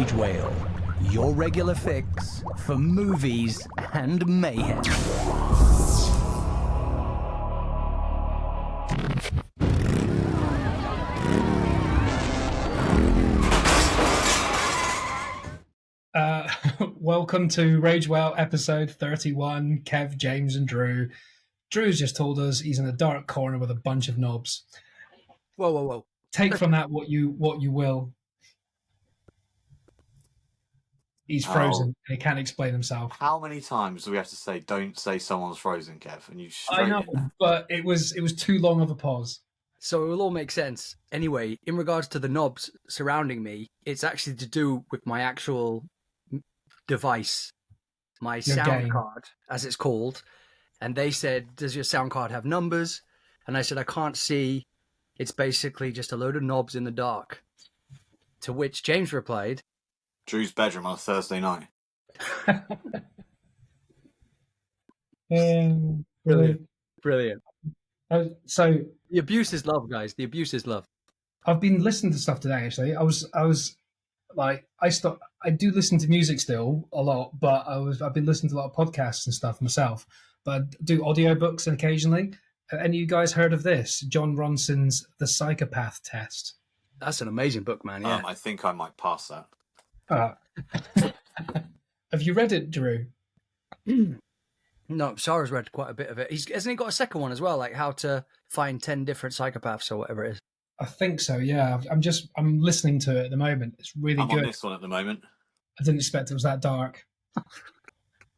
Rage Whale, your regular fix for movies and mayhem. Welcome to Rage Whale episode 31. Kev, James, and Drew. Drew's just told us he's in a dark corner with a bunch of knobs. Whoa. Take from that what you will. He's frozen. He can't explain himself. How many times do we have to say, don't say someone's frozen, Kev? And you straight I know, but it was too long of a pause. So it will all make sense. Anyway, in regards to the knobs surrounding me, it's actually to do with my actual device, my sound card, as it's called. And they said, does your sound card have numbers? And I said, I can't see. It's basically just a load of knobs in the dark. To which James replied, Drew's bedroom on a Thursday night. Brilliant. So the abuse is love, guys. The abuse is love. I've been listening to stuff today. Actually, I was like, I do listen to music still a lot, but I've been listening to a lot of podcasts and stuff myself. But I do audiobooks occasionally. Have any of you guys heard of this? John Ronson's The Psychopath Test. That's an amazing book, man. Yeah. I think I might pass that. Have you read it, Drew? No, Sarah's read quite a bit of it. Hasn't he got a second one as well, like how to find 10 different psychopaths or whatever it is? I think so, yeah. I'm listening to it at the moment. It's really good. I'm on this one at the moment. I didn't expect it was that dark.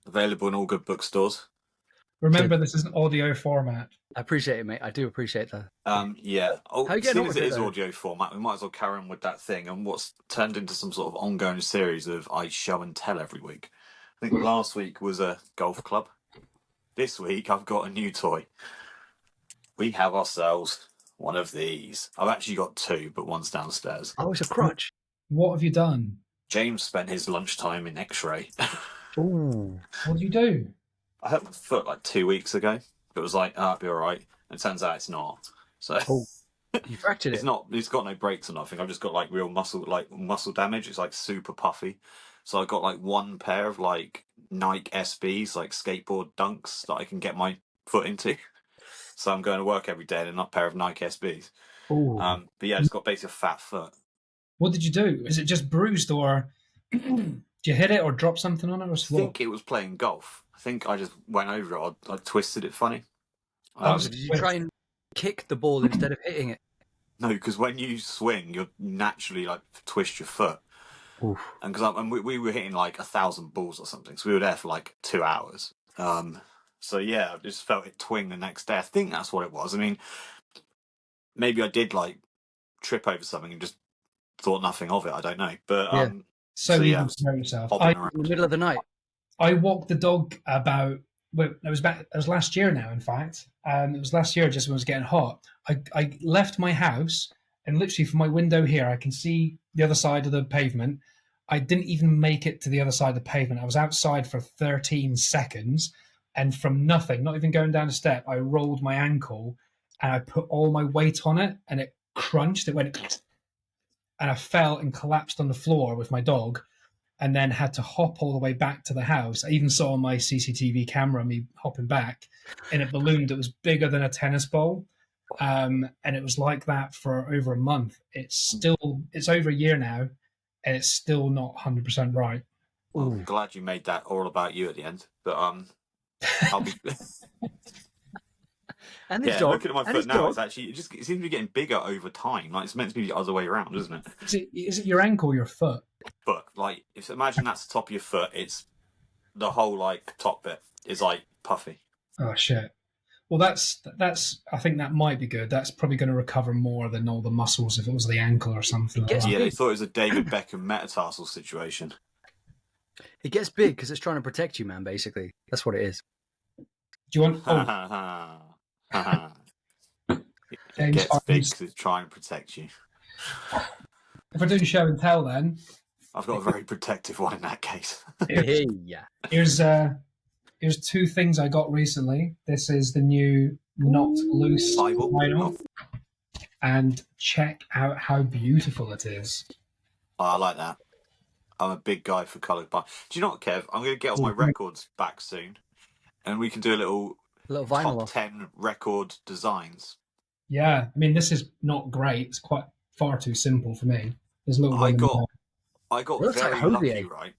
Available in all good bookstores. Remember, this is an audio format. I appreciate it, mate. I do appreciate that. Yeah. How you As getting soon on as with it it, is though? audio format, we might as well carry on with that thing and what's turned into some sort of ongoing series of I show and tell every week. I think last week was a golf club. This week I've got a new toy. We have ourselves one of these. I've actually got two, but one's downstairs. Oh, it's a crutch. What have you done? James spent his lunchtime in X-ray. Ooh. What did you do? I hurt my foot like 2 weeks ago. It was like, it'll be all right. And it turns out it's not. So You fractured it. it's got no breaks or nothing. I've just got like real muscle damage. It's like super puffy. So I've got like one pair of like Nike SBs, like skateboard dunks that I can get my foot into. So I'm going to work every day in a pair of Nike SBs. Ooh. But yeah, it's got basically a fat foot. What did you do? Is it just bruised, or did you hit it or drop something on it? Or I think it was playing golf. I think I just went over it. I twisted it funny. Did you try and kick the ball instead of hitting it? No, because when you swing, you naturally like twist your foot. Oof. And because we were hitting like 1,000 balls or something, so we were there for like 2 hours. So yeah, I just felt it twing the next day. I think that's what it was. I mean, maybe I did like trip over something and just thought nothing of it. I don't know, but Yeah. So you yeah, hurt yourself. hopping In around. the middle of the night. I walked the dog about. Well, it was last year now. In fact, it was last year, just when it was getting hot. I left my house, and literally from my window here, I can see the other side of the pavement. I didn't even make it to the other side of the pavement. I was outside for 13 seconds, and from nothing, not even going down a step, I rolled my ankle, and I put all my weight on it, and it crunched. It went, and I fell and collapsed on the floor with my dog. And then had to hop all the way back to the house. I even saw on my CCTV camera me hopping back in a balloon that was bigger than a tennis ball. And it was like that for over a month. It's over a year now, and it's still not 100% right. Well, I'm glad you made that all about you at the end. But I'll be. And his Yeah, dog. looking at my and foot his now, dog. it's actually it seems to be getting bigger over time. Like it's meant to be the other way around, isn't it? Is it your ankle or your foot? But like, imagine that's the top of your foot. It's the whole like top bit is like puffy. Oh shit. Well, that's. I think that might be good. That's probably going to recover more than all the muscles if it was the ankle or something like that. Yeah, they thought it was a David Beckham metatarsal situation. It gets big because it's trying to protect you, man, basically. That's what it is. Do you want? It James, gets big because it's trying to protect you. if we're doing show and tell, then I've got a very protective one in that case. Yeah. Here's two things I got recently. This is the new Not Loose Bible. vinyl, and check out how beautiful it is. Oh, I like that. I'm a big guy for coloured vinyl. Do you know what, Kev? I'm going to get all my records back soon, and we can do a little vinyl top 10 record designs. Yeah, I mean, this is not great. It's quite far too simple for me. There's a little one in there. I got looks like very Hosier. lucky, right?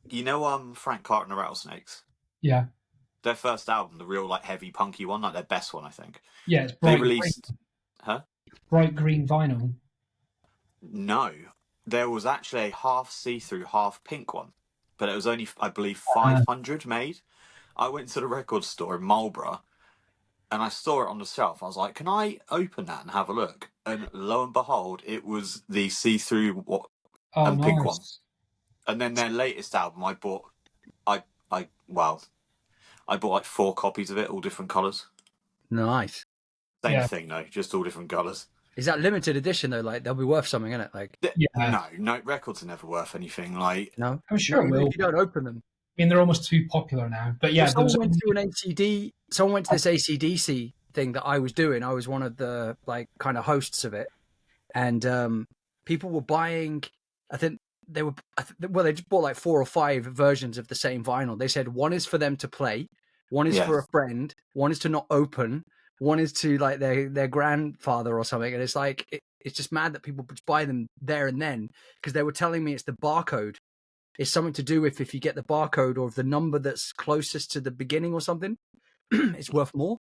You know, Frank Carter and the Rattlesnakes. Yeah. Their first album, the real like heavy punky one, like their best one, I think. Yeah, it's bright. They released, bright green vinyl. No, there was actually a half see-through, half pink one, but it was only, I believe, 500 made. I went to the record store in Marlborough, and I saw it on the shelf. I was like, "Can I open that and have a look?" And lo and behold, it was the see-through and pink one. And then their latest album, I bought like 4 copies of it, all different colours. Nice. Same thing though, just all different colours. Is that limited edition though? Like they'll be worth something, isn't it? Like no, records are never worth anything. Like no, I'm sure it will. If you don't open them. I mean, they're almost too popular now. But yeah, someone went to this ACDC thing that I was doing. I was one of the like kind of hosts of it, and people were buying. I think they just bought like 4 or 5 versions of the same vinyl. They said one is for them to play, one is for a friend, one is to not open, one is to like their grandfather or something. And it's like it's just mad that people buy them there and then, because they were telling me it's the barcode. It's something to do with if you get the barcode or the number that's closest to the beginning or something, it's worth more.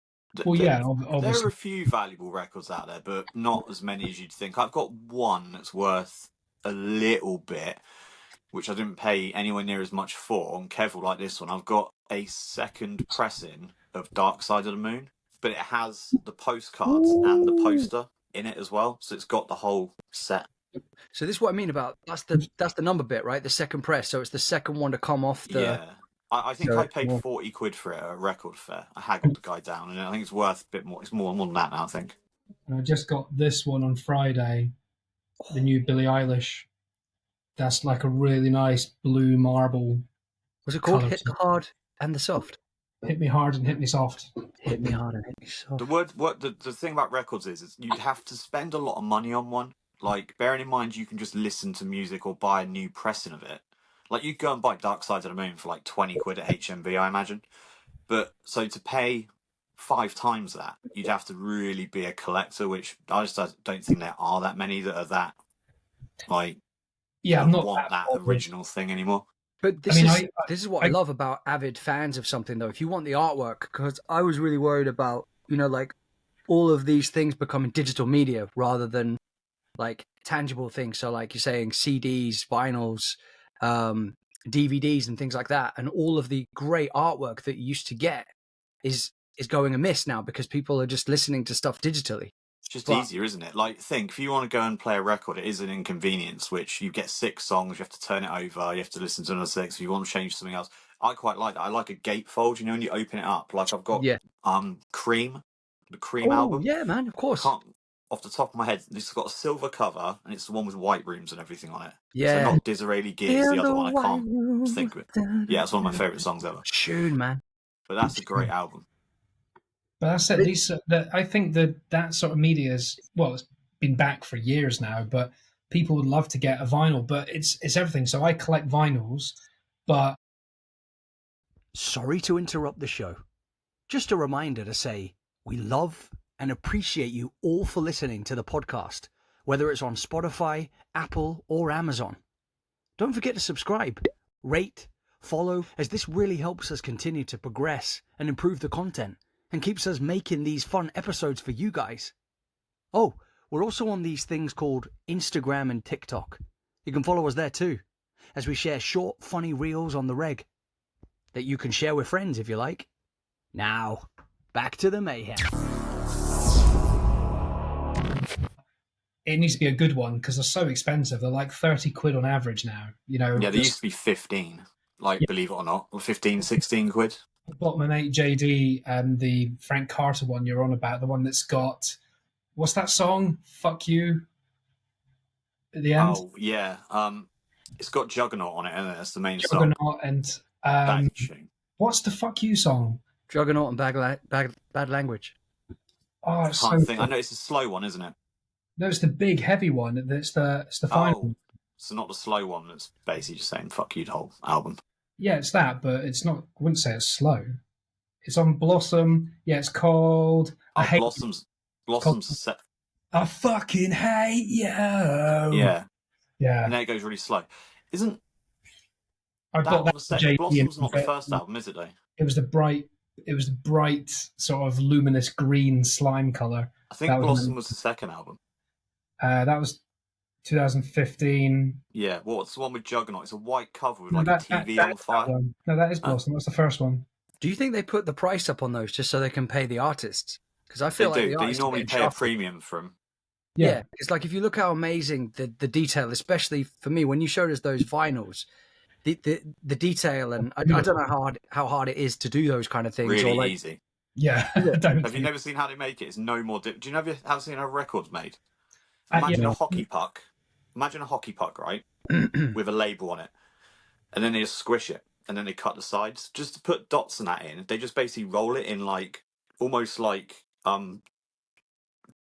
Well, yeah, obviously. There are a few valuable records out there, but not as many as you'd think. I've got one that's worth a little bit, which I didn't pay anywhere near as much for. And Kev will like this one. I've got a second pressing of Dark Side of the Moon, but it has the postcards and the poster in it as well. So it's got the whole set. So this is what I mean about that's the number bit, right? The second press. So it's the second one to come off the. Yeah, I think I paid 40 quid for it at a record fair. I haggled the guy down, and I think it's worth a bit more. It's more than that now, I think. And I just got this one on Friday, the new Billie Eilish. That's like a really nice blue marble. Was it called Hit the Hard and the Soft? Hit me hard and hit me soft. Hit me hard and hit me soft. The thing about records is you'd have to spend a lot of money on one. Like, bearing in mind you can just listen to music or buy a new pressing of it. Like, you go and buy Dark Side of the Moon for like 20 quid at HMV, I imagine. But, so to pay 5 times that, you'd have to really be a collector, which I just don't think there are that many that are that, like, I'm not want that original thing anymore. But this is what I love about avid fans of something, though. If you want the artwork, because I was really worried about, like all of these things becoming digital media rather than like tangible things. So like you're saying CDs, vinyls, DVDs and things like that. And all of the great artwork that you used to get is going amiss now because people are just listening to stuff digitally. It's just easier, isn't it? Like, think, if you want to go and play a record, it is an inconvenience, which you get 6 songs, you have to turn it over, you have to listen to another 6, if you want to change something else. I quite like that. I like a gatefold, when you open it up. Like, I've got Cream, the Cream album. Yeah, man, of course. Off the top of my head, it's got a silver cover, and it's the one with white rooms and everything on it. Yeah. So not Disraeli Gears, the other one, I can't think of it. Yeah, it's one of my favourite songs ever. Tune, man. But that's a great album. But that's it. I think that sort of media is, it's been back for years now, but people would love to get a vinyl, but it's everything. So I collect vinyls, but... Sorry to interrupt the show. Just a reminder to say we love and appreciate you all for listening to the podcast, whether it's on Spotify, Apple, or Amazon. Don't forget to subscribe, rate, follow, as this really helps us continue to progress and improve the content and keeps us making these fun episodes for you guys. Oh, we're also on these things called Instagram and TikTok. You can follow us there too, as we share short, funny reels on the reg that you can share with friends if you like. Now, back to the mayhem. It needs to be a good one because they're so expensive. They're like 30 quid on average now. Yeah, they used to be 15, believe it or not, or 15, 16 quid. I bought my mate JD the Frank Carter one you're on about, the one that's got, what's that song? Fuck You at the end. Oh, yeah. It's got Juggernaut on it, isn't it? That's the main Juggernaut song. And what's the Fuck You song? Juggernaut and Bad Language. Oh, I know it's a slow one, isn't it? No, it's the big heavy one. It's the final. So not the slow one that's basically just saying "fuck you" the whole album. Yeah, it's that, but it's not. I wouldn't say it's slow. It's on Blossom. Yeah, it's called. I Oh, hate. Blossoms. It's called Blossoms set. I fucking hate you. Yeah, Yeah, and then it goes really slow. Isn't I that bought on that the for second? JP, and Blossoms not the first album, is it? Though it was the bright. It was the bright sort of luminous green slime color. I That think was Blossom was the second album. that was 2015. Yeah, what's the one with Juggernaut? It's a white cover with No, like a that TV that on is that fire. one. No, that is Huh? Blossom. That's the first one. Do you think they put the price up on those just so they can pay the artists? Because I They feel like do. the Do you artists are normally getting pay a shafted. premium for them? Yeah, it's like if you look how amazing the detail, especially for me, when you showed us those vinyls, the detail, and I don't know how hard it is to do those kind of things. Really or like, easy. Yeah. Have you never seen how they make it? It's no more. Do you know how seen how records made? Imagine a hockey puck. Imagine a hockey puck, right, with a label on it, and then they just squish it, and then they cut the sides just to put dots and that in. They just basically roll it in like almost like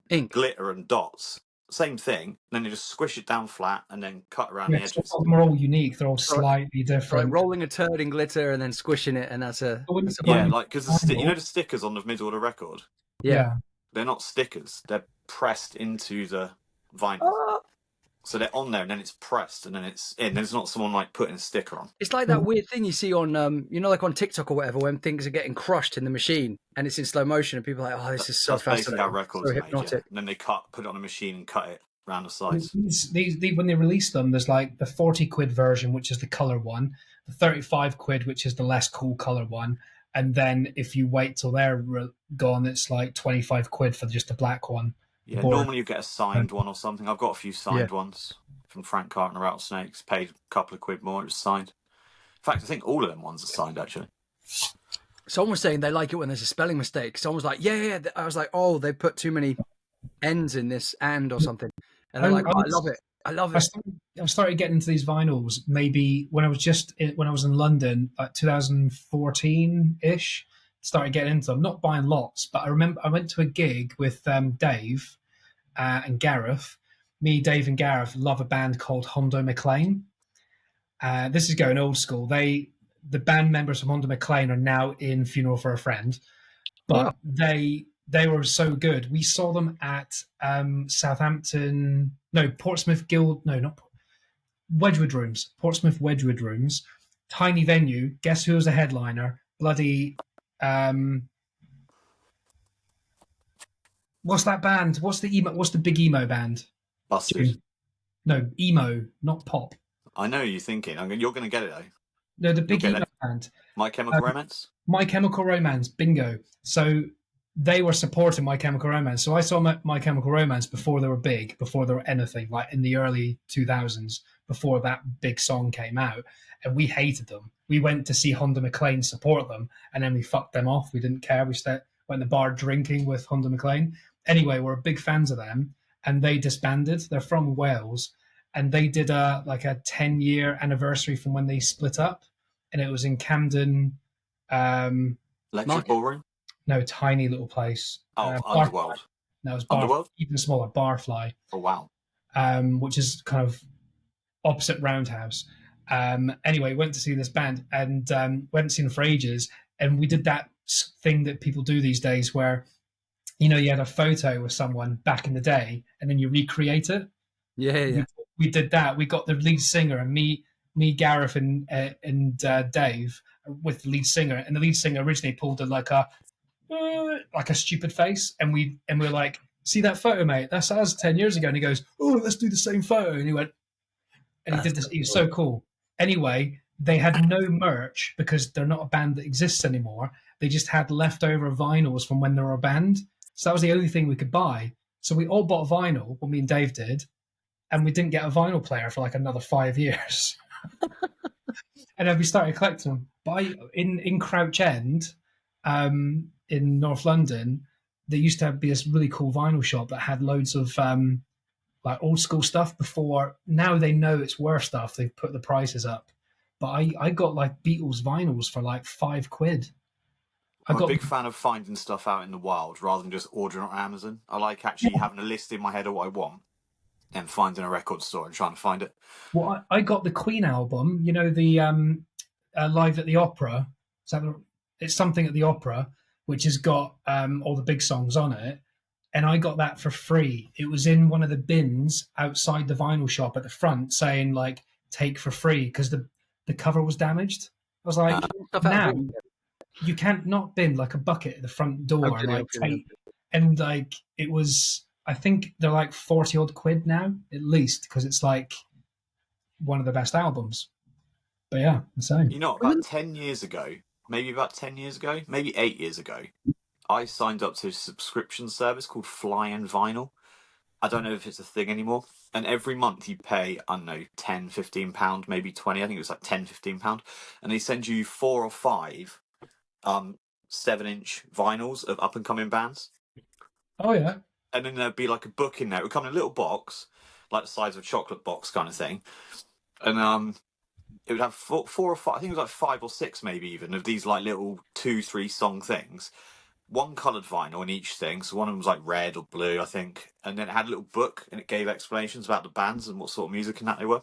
ink. glitter and dots. Same thing. And then they just squish it down flat and then cut around the edges. They're all unique. They're all slightly different. Like rolling a turd in glitter and then squishing it, and that's a Yeah, like because you know the stickers on the middle of the record. yeah. They're not stickers. They're pressed into the vinyl. So they're on there, and then it's pressed, and then it's in. There's not someone like putting a sticker on. It's like that weird thing you see on, like on TikTok or whatever, when things are getting crushed in the machine and it's in slow motion, and people are like, "Oh, this is so That's basically fascinating." how records So are made. hypnotic. Yeah. And then they put it on a machine and cut it around the sides. These when they release them, there's like the 40 quid version, which is the color one, the 35 quid, which is the less cool color one, and then if you wait till they're gone, it's like 25 quid for just the black one. Yeah, normally you get a signed one or something. I've got a few signed ones from Frank Carter and Rattlesnakes. Paid a couple of quid more. It was signed. In fact, I think all of them ones are signed actually. Someone was saying they like it when there's a spelling mistake. Someone was like, yeah. I was like, oh, they put too many N's in this and or something. And they're like, oh, I love it. I love it. I started getting into these vinyls maybe when I was in London, like 2014-ish. Started getting into them, not buying lots, but I remember I went to a gig with Dave and Gareth. Me, Dave, and Gareth love a band called Hondo McLean. This is going old school. The band members from Hondo McLean are now in Funeral for a Friend, but they were so good. We saw them at Portsmouth Guild, not Wedgwood Rooms, Portsmouth Wedgwood Rooms, tiny venue. Guess who was a headliner? Bloody what's that band? What's the big emo band? Busters. No, emo, not pop. I know you're thinking. You're going to get it though. No, the big emo band. My Chemical Romance? My Chemical Romance, bingo. So they were supporting My Chemical Romance. So I saw My Chemical Romance before they were big, before they were anything, like in the early 2000s, before that big song came out. And we hated them. We went to see Hondo McLean support them, and then we fucked them off. We didn't care. We went to the bar drinking with Hondo McLean. Anyway, we're big fans of them, and they disbanded. They're from Wales, and they did a 10-year anniversary from when they split up, and it was in Camden. Electric Ballroom? No, tiny little place. Underworld. No, it was Underworld? Even smaller, Barfly. Oh, wow. Which is kind of opposite Roundhouse. Anyway, went to see this band and we hadn't seen them for ages. And we did that thing that people do these days where, you had a photo with someone back in the day and then you recreate it. Yeah. We did that. We got the lead singer and me, Gareth, and Dave with the lead singer. And the lead singer originally pulled like a stupid face. And we were like, see that photo, mate? That's us 10 years ago. And he goes, oh, let's do the same photo. And he went, and he did this. He was so cool. Anyway, they had no merch because they're not a band that exists anymore. They just had leftover vinyls from when they were a band. So that was the only thing we could buy. So we all bought a vinyl, what me and Dave did, and we didn't get a vinyl player for like another 5 years. And then we started collecting them. But in Crouch End, in North London, there used to be this really cool vinyl shop that had loads of like old school stuff before. Now they know it's worth stuff. They've put the prices up. But I got like Beatles vinyls for like £5. I'm a big fan of finding stuff out in the wild rather than just ordering on Amazon. I like actually having a list in my head of what I want then finding a record store and trying to find it. Well, I got the Queen album, you know, the Live at the Opera. It's something at the Opera, which has got all the big songs on it. And I got that for free. It was in one of the bins outside the vinyl shop at the front saying, like, take for free because the cover was damaged. I was like, now you can't not bin like a bucket at the front door. And like, it was, I think they're like 40 odd quid now, at least, because it's like one of the best albums. But yeah, the same. You know, about 10 years ago, maybe 8 years ago, I signed up to a subscription service called Fly and Vinyl. I don't know if it's a thing anymore. And every month you pay, I don't know, £10, £15, maybe 20. I think it was like £10, £15. And they send you 4 or 5 7-inch vinyls of up-and-coming bands. Oh, yeah. And then there'd be like a book in there. It would come in a little box, like the size of a chocolate box kind of thing. And it would have 4 or 5, I think it was like 5 or 6 maybe even, of these like little 2-3 song things. One coloured vinyl in each thing. So one of them was like red or blue, I think. And then it had a little book and it gave explanations about the bands and what sort of music and that they were.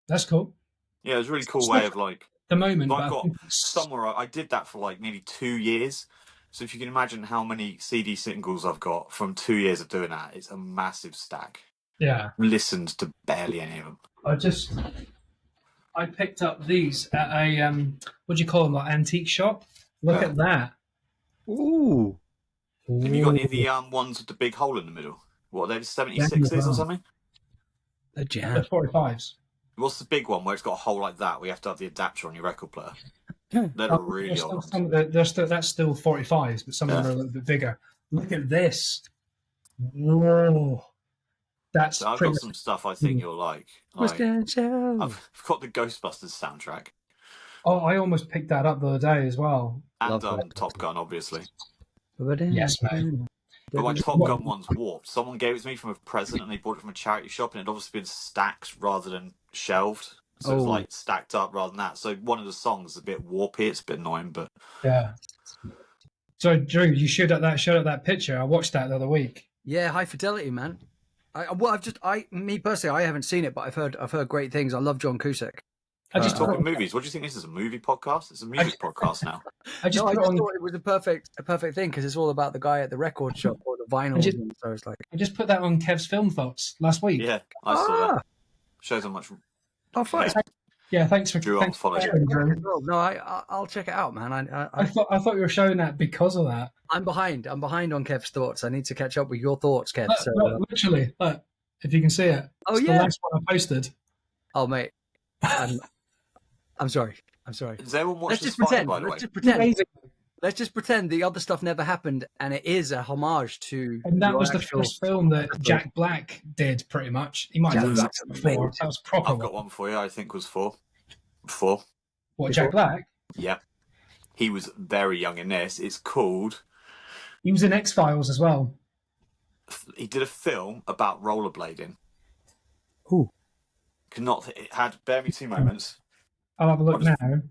That's cool. Yeah, it was a really cool way of like... The moment. I got somewhere, I did that for like nearly 2 years. So if you can imagine how many CD singles I've got from 2 years of doing that, it's a massive stack. Yeah. Listened to barely any of them. I picked up these at a, what do you call them, like antique shop? Look at that. Ooh. Have you got any of the ones with the big hole in the middle? What are they, the 76s or something? A jam. The 45s. What's the big one where it's got a hole like that where you have to have the adapter on your record player? They're really old. That's still 45s, but some of them are a little bit bigger. Look at this. Whoa. So I've got some stuff I think you'll like. I've got the Ghostbusters soundtrack. Oh, I almost picked that up the other day as well. And Top Gun, obviously. Yes, mate. But my Top Gun one's warped. Someone gave it to me from a present and they bought it from a charity shop and it obviously been stacked rather than shelved. So it's like stacked up rather than that. So one of the songs is a bit warpy. It's a bit annoying, but... Yeah. So, Drew, you showed up that picture. I watched that the other week. Yeah, high fidelity, man. Me personally, I haven't seen it, but I've heard great things. I love John Cusack. Talking movies. What do you think this is? A movie podcast? It's a music podcast now. I just thought it was a perfect thing because it's all about the guy at the record shop or the vinyl. So it's like I just put that on Kev's Film Thoughts last week. Yeah, I saw that. Shows how much. Oh, fine. Yeah, thanks for Drew. No, I'll check it out, man. I thought you were showing that because of that. I'm behind on Kev's thoughts. I need to catch up with your thoughts, Kev. Look, literally, look, if you can see it. It's the last one I posted. Oh, mate. I'm sorry. Does everyone watch Let's just pretend the other stuff never happened, and it is a homage to. And that was the first film that Jack Black did, pretty much. He might have done that before. That was proper. I've got one for you. I think was 4. 4. What, Jack Black? Yeah, he was very young in this. It's called. He was in X-Files as well. He did a film about rollerblading. Ooh. It had. Bear me 2 moments. I'll have a look now.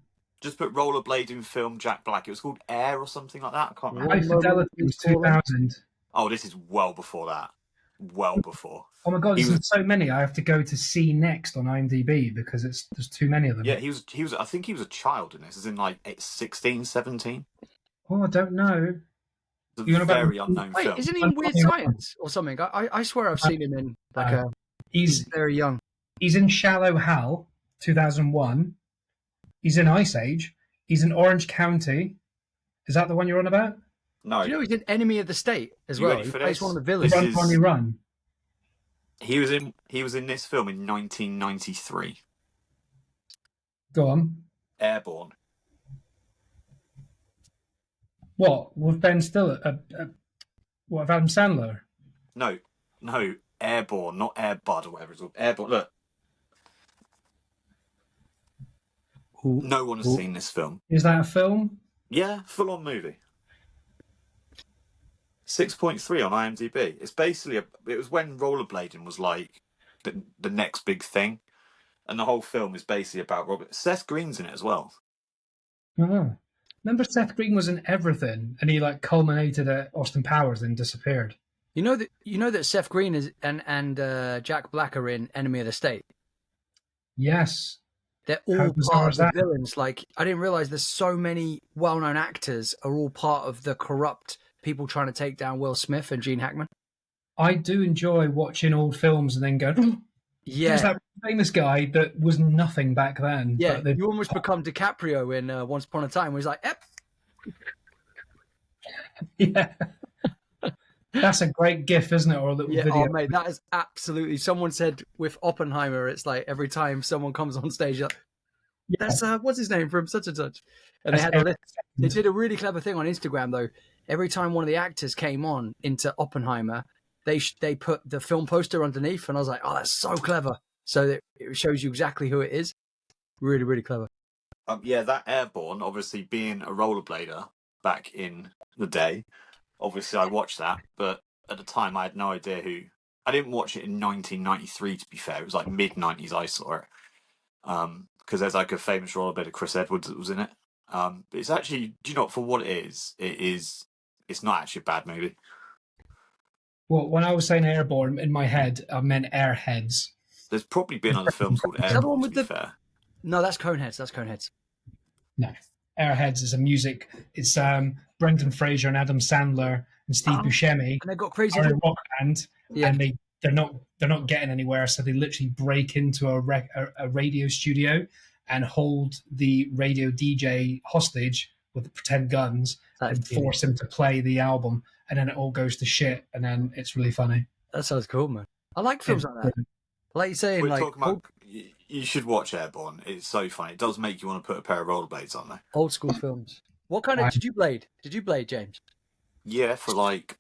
Just put rollerblading film Jack Black. It was called Air or something like that. I can't remember. High Fidelity was 2000. Oh, this is well before that. Well before. Oh my god, there's so many. I have to go to see next on IMDb because there's too many of them. Yeah, he was. I think he was a child in this, as in like 16, 17. Oh, I don't know. It's a very unknown film. Isn't he in Weird Science or something? I swear I've seen him in like he's very young. He's in Shallow Hal, 2001. He's in Ice Age. He's in Orange County. Is that the one you're on about? No. Do you know he's an Enemy of the State as well? He plays one of the villains. Run, Ronnie, Run. He was in this film in 1993. Go on. Airborne. What? With Ben Stiller? What, with Adam Sandler? No. Airborne, not Airbud or whatever it's called. Airborne. Look. No one has seen this film. Is that a film? Yeah, full-on movie. 6.3 on IMDb. It's basically it was when rollerblading was like the next big thing, and the whole film is basically about Robert. Seth Green's in it as well. Oh. Remember Seth Green was in everything, and he like culminated at Austin Powers and disappeared. You know that Seth Green is and Jack Black are in Enemy of the State. Yes. They're How all bizarre part is of the that? villains. Like, I didn't realize there's so many well-known actors are all part of the corrupt people trying to take down Will Smith and Gene Hackman. I do enjoy watching old films and then going, there's Yeah, that famous guy that was nothing back then. yeah. But they, You almost become DiCaprio in Once Upon a Time, where he's like, "Yep, yeah, that's a great gif, isn't it? Or a little yeah." video. Oh, mate, that is absolutely. Someone said with Oppenheimer, it's like every time someone comes on stage, you're like, Yeah, that's what's his name from such and such, and they that's had a every list. They second. did a really clever thing on Instagram though. Every time one of the actors came on into Oppenheimer, they put the film poster underneath, and I was like, "Oh, that's so clever!" So that it shows you exactly who it is. Really, really clever. Yeah, that Airborne, obviously being a rollerblader back in the day, obviously I watched that, but at the time I had no idea who. I didn't watch it in 1993. To be fair, it was like mid 90s. I saw it because there's like a famous rollerblader, Chris Edwards, that was in it. But it's actually, do you know, for what it is, it's not actually a bad movie. Well, when I was saying airborne in my head, I meant airheads. There's probably been other films called Is that the one Airborne. To with be the? fair, No, that's Coneheads. That's Coneheads. No, airheads is a music. It's Brendan Fraser and Adam Sandler and Steve Oh, Buscemi and they got crazy. are in a rock band, Yeah. and they're not getting anywhere. So they literally break into a radio studio and hold the radio DJ hostage with the pretend guns That's and genius. force him to play the album. And then it all goes to shit. And then it's really funny. That sounds cool, man. I like films like that. Brilliant. Like you're saying, we're like talking about. You should watch Airborne. It's so funny. It does make you want to put a pair of rollerblades on there. old school films. What kind of I- did you blade? Did you blade, James? Yeah, for like.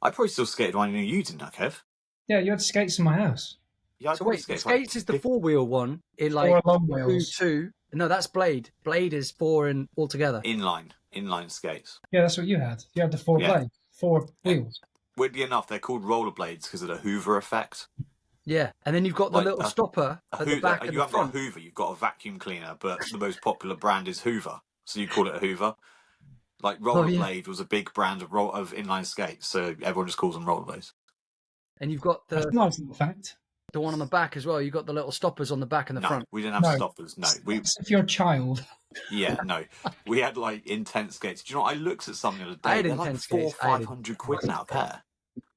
I probably still skated when I knew you didn't, Kev. Yeah, you had skates in my house. Yeah, I So probably wait, skated Skates is the 4-wheel one in Four like long Blue wheels. 2. No, that's Blade. Blade is 4 and altogether. inline skates. Yeah, that's what you had. You had the four Yeah. blades, four Yeah. wheels. Weirdly enough, they're called rollerblades because of the Hoover effect. Yeah, and then you've got the Like little stopper at the back and you the haven't got a front. Hoover, you've got a vacuum cleaner, but the most popular brand is Hoover, so you call it a Hoover. Like Oh, yeah. Rollerblade was a big brand of inline skates, so everyone just calls them rollerblades. And you've got That's the a nice little fact. one on the back as well. You've got the little stoppers on the back and the No, front. we didn't have No. stoppers. No, That's if you're a child. we had like intense skates. Do you know? I looked at some the other day. I had They're like intense 400 skates. I had 500 quid now a pair.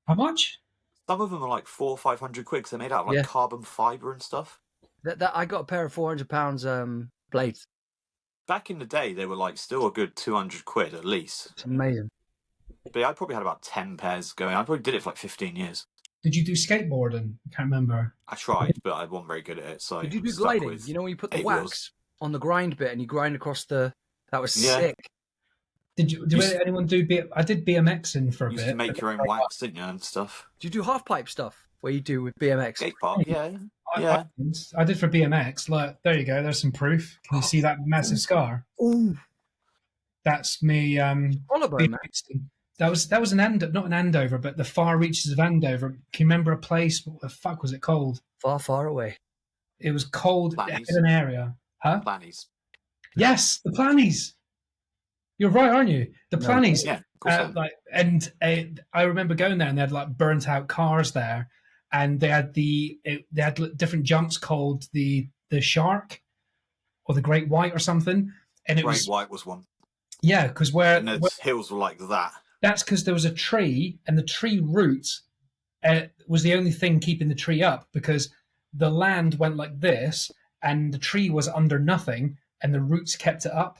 How much? Some of them are like 400 500 quid because they're made out of like Yeah. carbon fiber and stuff. That I got a pair of £400 blades. Back in the day, they were like still a good 200 quid at least. It's amazing. But yeah, I probably had about 10 pairs going. I probably did it for like 15 years. Did you do skateboarding? I can't remember. I tried, but I wasn't very good at it. So Did you do stuck gliding? with You know when you put the 8 wax wheels. on the grind bit and you grind across the. That was Yeah. sick. Did anyone do? I did BMXing for a You bit. used to make your own wax, didn't you, and stuff. Do you do half pipe stuff where you do with BMX? Skate park, yeah. I did for BMX. Look, there you go. There's some proof. Can you see that massive scar? Ooh, That's me. collarbone, man. BMXing. That was not an Andover, but the far reaches of Andover. Can you remember a place? What the fuck was it called? Far, far away. It was called Plannies. in an area. Huh? Plannies. Yes, the Plannies. You're right, aren't you? The No. Plannies. Yeah, of course. I am. I remember going there, and they had like burnt out cars there, and they had different jumps called the shark or the great white or something, and it Great was White was one. yeah, because And the hills were like that. that's because there was a tree, and the tree root was the only thing keeping the tree up because the land went like this, and the tree was under nothing, and the roots kept it up.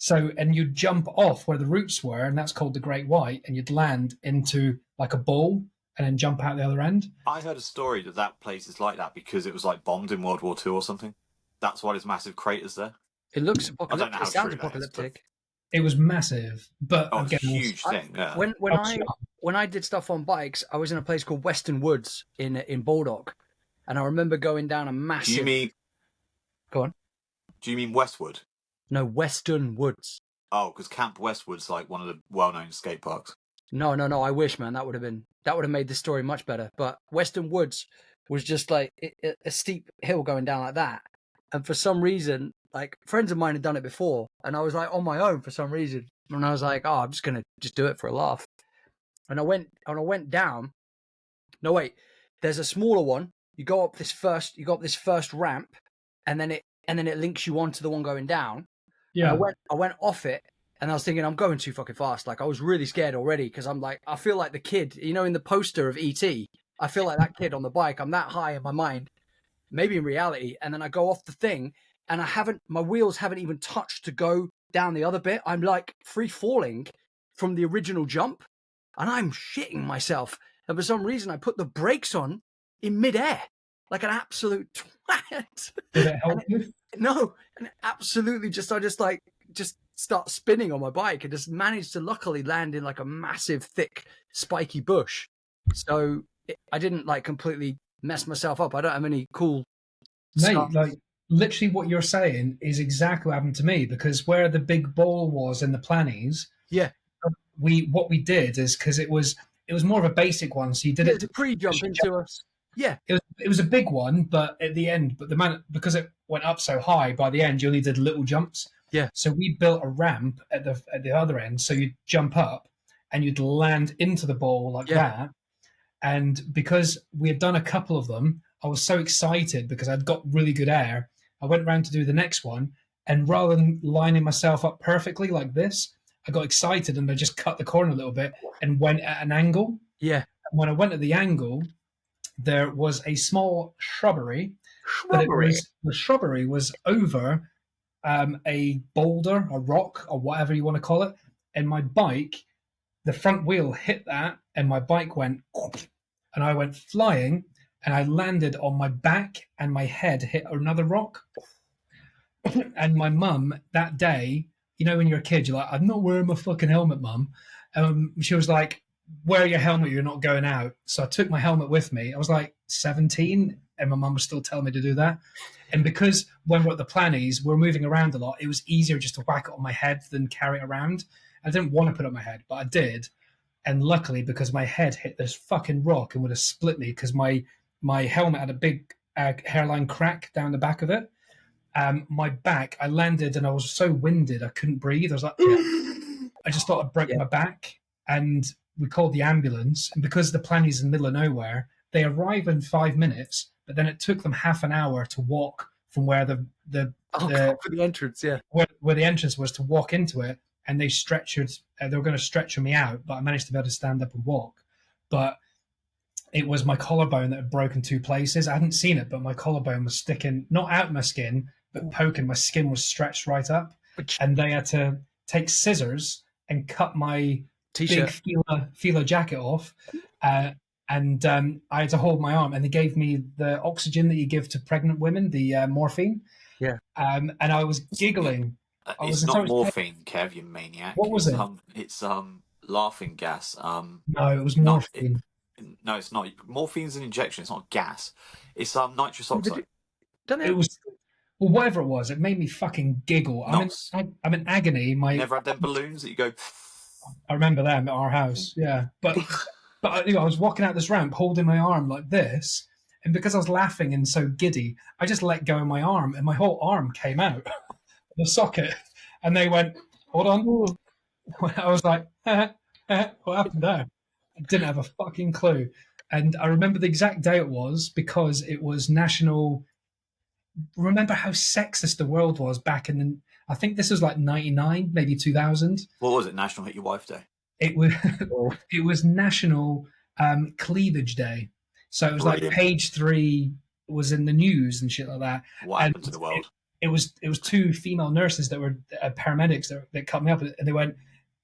So, and you'd jump off where the roots were, and that's called the Great White, and you'd land into like a ball and then jump out the other end. I heard a story that place is like that because it was like bombed in World War II or something. That's why there's massive craters there. It looks I apocalyptic. don't know how It sounds true that is, apocalyptic. It was massive, but Oh, it's a again, huge thing. Yeah. When I did stuff on bikes, I was in a place called Western Woods in Baldock, and I remember going down a Do massive. you mean? Go on. Do you mean Westwood? No, Western Woods. Oh, because Camp Westwood's like one of the well-known skate parks. No. I wish, man. That would have made this story much better. But Western Woods was just like a steep hill going down like that, and for some reason, like friends of mine had done it before, and I was like on my own for some reason, and I was like, oh, I'm just gonna do it for a laugh. and I went down. No, wait. There's a smaller one. You go up this first ramp, and then it links you onto the one going down. Yeah. And I went off it, and I was thinking I'm going too fucking fast. Like I was really scared already because I'm like I feel like the kid, you know, in the poster of E.T. I feel like that kid on the bike. I'm that high in my mind, maybe in reality. And then I go off the thing, and my wheels haven't even touched to go down the other bit. I'm like free falling from the original jump, and I'm shitting myself. And for some reason, I put the brakes on in midair, like an absolute twat. Did it help you? No, and absolutely I just start spinning on my bike and just managed to luckily land in like a massive, thick, spiky bush. So I didn't like completely mess myself up. I don't have any cool Mate, like literally what you're saying is exactly what happened to me, because where the big bowl was in the plannies, yeah. What we did is, because it was more of a basic one, so you did it to pre-jump into us. Yeah, it was a big one, but at the end, because it went up so high, by the end you only did little jumps. Yeah. So we built a ramp at the other end, so you'd jump up and you'd land into the bowl like that. And because we had done a couple of them, I was so excited because I'd got really good air. I went round to do the next one, and rather than lining myself up perfectly like this, I got excited and I just cut the corner a little bit and went at an angle. Yeah. And when I went at the angle, there was a small shrubbery. But the shrubbery was over a boulder, a rock, or whatever you want to call it. And my bike, the front wheel hit that, and my bike went, and I went flying, and I landed on my back, and my head hit another rock. And my mum that day, you know, when you're a kid, you're like, I'm not wearing my fucking helmet, Mum. She was like, wear your helmet, you're not going out. So I took my helmet with me. I was like 17, and my mum was still telling me to do that. And because when we're at the plannies, we're moving around a lot, it was easier just to whack it on my head than carry it around. I didn't want to put it on my head, but I did. And luckily, because my head hit this fucking rock and would have split me, because my helmet had a big hairline crack down the back of it. My back, I landed and I was so winded, I couldn't breathe. I was like, I just thought I broke my back. And we called the ambulance. And because the plannies in the middle of nowhere, they arrive in 5 minutes, but then it took them half an hour to walk from where the for the entrance, where the entrance was, to walk into it. And they they were going to stretcher me out, but I managed to be able to stand up and walk. But it was my collarbone that had broken 2 places. I hadn't seen it, but my collarbone was sticking, not out my skin, but poking. My skin was stretched right up. And they had to take scissors and cut my T-shirt. big Fila jacket off. And I had to hold my arm. And they gave me the oxygen that you give to pregnant women, the morphine. Yeah. And I was giggling. It's not morphine, Kev, you maniac. What was it? It's laughing gas. No, it was morphine. No, it's not. Morphine's an injection. It's not gas. It's nitrous oxide. It was, well, whatever it was. It made me fucking giggle. I'm in agony. Never had them balloons that you go. I remember them at our house. Yeah, but I was walking out this ramp holding my arm like this, and because I was laughing and so giddy, I just let go of my arm, and my whole arm came out of the socket. And they went, "Hold on." I was like, "What happened there?" I didn't have a fucking clue. And I remember the exact day it was, because it was National. Remember how sexist the world was back in the. I think this was like 99, maybe 2000. What was it? National Hit Your Wife Day. It was. It was National Cleavage Day. So it was like page 3 was in the news and shit like that. What happened to the world? It was 2 female nurses that were paramedics that cut me up, and they went.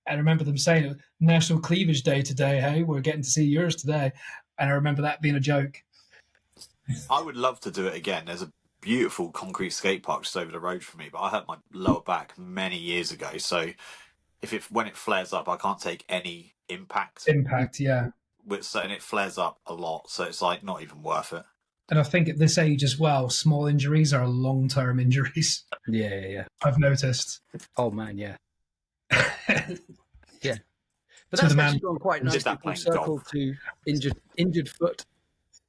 I remember them saying, National Cleavage Day today, hey, we're getting to see yours today. And I remember that being a joke. I would love to do it again. There's a beautiful concrete skate park just over the road from me, but I hurt my lower back many years ago. So when it flares up, I can't take any impact. Impact, yeah. And it flares up a lot, so it's like not even worth it. And I think at this age as well, small injuries are long-term injuries. Yeah. I've noticed. Oh, man, yeah. Yeah. But To that's the actually man- gone quite nicely full circle to injured foot.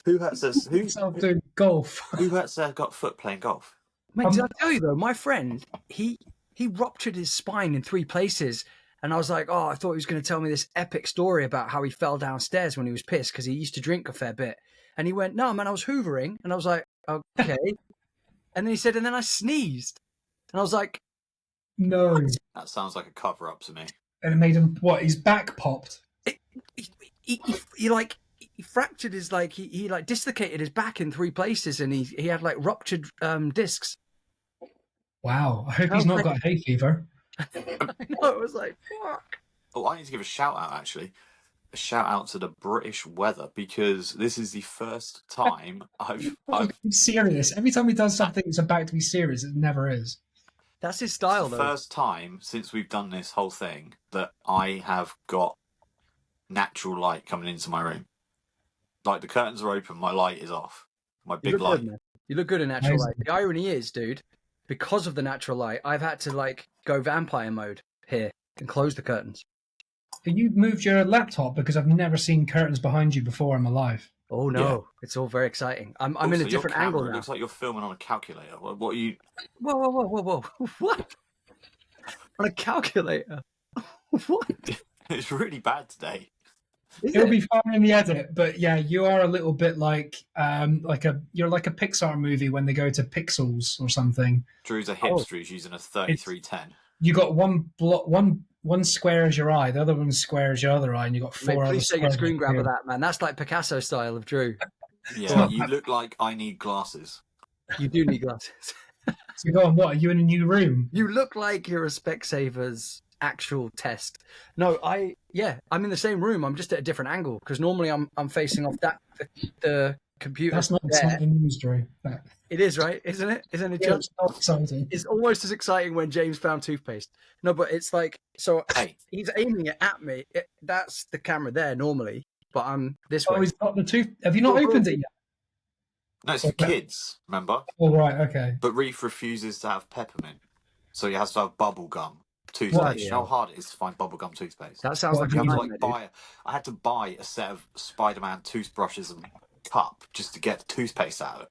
Who hurts us? I'm doing golf. Who hurts got foot playing golf? Mate, did I tell you though? My friend, he ruptured his spine in 3 places, And I was like, oh, I thought he was going to tell me this epic story about how he fell downstairs when he was pissed because he used to drink a fair bit. And he went, no, man, I was hoovering. And I was like, okay. And then he said, and then I sneezed. And I was like, no. What? That sounds like a cover-up to me. And it made him, what, his back popped? He fractured his, like, he dislocated his back in 3 places, and he had, like, ruptured discs. Wow. I hope he's not got hay fever. I know, it was like, fuck. Oh, I need to give a shout-out, actually. A shout-out to the British weather, because this is the first time I've serious. Every time he does something that's about to be serious, it never is. That's his style, though. First time since we've done this whole thing that I have got natural light coming into my room. Like, the curtains are open, my light is off. My big light. Good, man. You look good in natural light. The irony is, dude, because of the natural light, I've had to, like, go vampire mode here and close the curtains. You moved your laptop because I've never seen curtains behind you before in my life. Oh no, yeah. It's all very exciting. I'm in a different angle now. It looks like you're filming on a calculator. What are you? Whoa! What? On a calculator? What? It's really bad today. It'll be fine in the edit, but yeah, you are a little bit like you're like a Pixar movie when they go to Pixels or something. Drew's a hipster who's using a 3310. You got one square as your eye, the other one's square as your other eye, and you got 4 other. Please take a screen grab of that, man. That's like Picasso style of Drew. Yeah, you look like I need glasses. You do need glasses. So go on, what? Are you in a new room? You look like you're a Specsaver's actual test. No, I'm in the same room. I'm just at a different angle because normally I'm facing off the computer. That's not the news, Drew. It is, right? Isn't it? Isn't it just exciting? It's almost as exciting when James found toothpaste. No, but it's like, so he's aiming it at me. That's the camera there normally, but I'm this way. Oh, he's got the tooth. Have you not opened it yet? No, it's for kids, remember? Oh, right, okay. But Reef refuses to have peppermint, so he has to have bubble gum toothpaste. You know how hard it is to find bubble gum toothpaste? That sounds like I had to buy a set of Spider-Man toothbrushes and cup just to get the toothpaste out of it.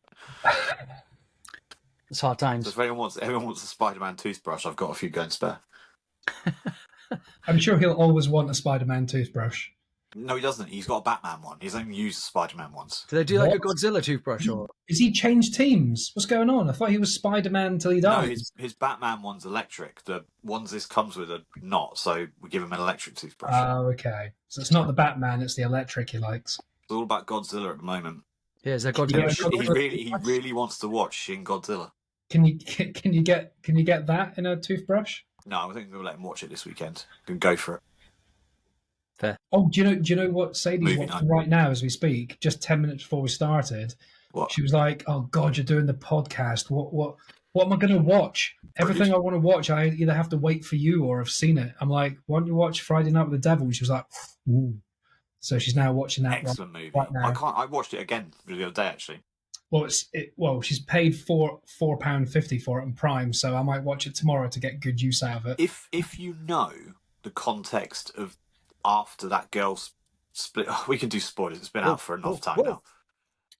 It's hard times. So if everyone wants a Spider-Man toothbrush, I've got a few going spare. I'm sure he'll always want a Spider-Man toothbrush. No, he doesn't. He's got a Batman one. He's only used Spider-Man ones. Do they do like a Godzilla toothbrush? Or is he changed teams? What's going on? I thought he was Spider-Man until he died. No, his Batman one's electric. The ones this comes with are not, so we give him an electric toothbrush. Oh, okay. So it's not the Batman, it's the electric he likes. It's all about Godzilla at the moment. Yeah, is there Godzilla? He really wants to watch Shin Godzilla. Can you get that in a toothbrush? No, I think we'll let him watch it this weekend. Can go for it. Fair. Oh, do you know what Sadie's watching right now as we speak? Just 10 minutes before we started, what? She was like, "Oh God, you're doing the podcast. What am I going to watch? Everything I want to watch, I either have to wait for you or have seen it." I'm like, "Why don't you watch Friday Night with the Devil?" She was like, "Ooh." So she's now watching that. Excellent movie. Right now. I watched it again the other day actually. Well, she's paid £4.50 for it on Prime, so I might watch it tomorrow to get good use out of it. If you know the context of after that girl split, we can do spoilers. It's been out for enough time now.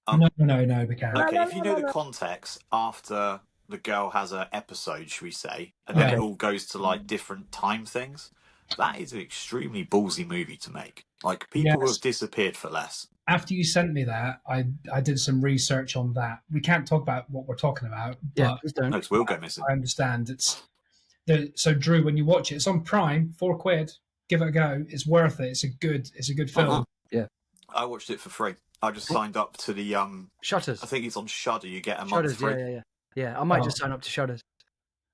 No, we can't. Okay, if you know the context after the girl has an episode, should we say, and then it all goes to like different time things, that is an extremely ballsy movie to make. Like people who have disappeared for less. After you sent me that, I did some research on that. We can't talk about what we're talking about, but no, it will go missing. I understand so Drew, when you watch it, it's on Prime, £4. Give it a go. It's worth it. It's a good film. Uh-huh. Yeah, I watched it for free. I just signed up to the Shutters. I think it's on Shudder. You get a Shutters, month free. Yeah. I might just sign up to Shutters.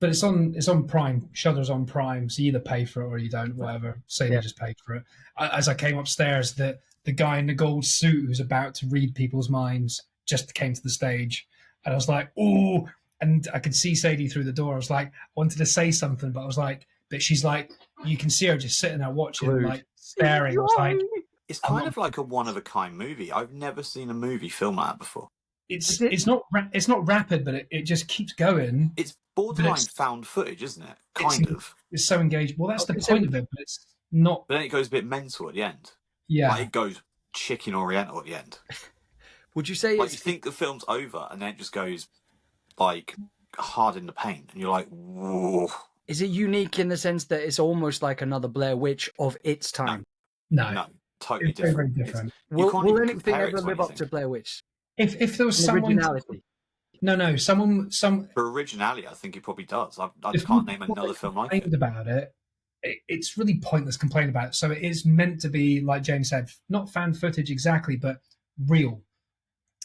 But it's on Prime. Shudder's on Prime, so you either pay for it or you don't. Whatever. Sadie just paid for it. As I came upstairs, the guy in the gold suit who's about to read people's minds just came to the stage, and I was like, "Ooh!" And I could see Sadie through the door. I was like, I wanted to say something, but I was like, but she's like, you can see her just sitting there watching, like staring. I was like, it's kind of like a one-of-a-kind movie. I've never seen a movie film like that before. It's not rapid, but it just keeps going. It's borderline found footage, isn't it? Kind of. It's so engaged. Well, that's the point of it, but it's not. But then it goes a bit mental at the end. Yeah, like it goes chicken oriental at the end. Would you say like you think the film's over, and then it just goes like hard in the paint, and you're like, whoa. Is it unique in the sense that it's almost like another Blair Witch of its time? No, totally it's very, different. very different. You can't even anything compare it ever to live up anything. to Blair Witch? If there was In someone, originality. For originality, I think it probably does. I if can't name another film like it. about it, it's really pointless complaining about it. So it is meant to be, like James said, not fan footage exactly, but real.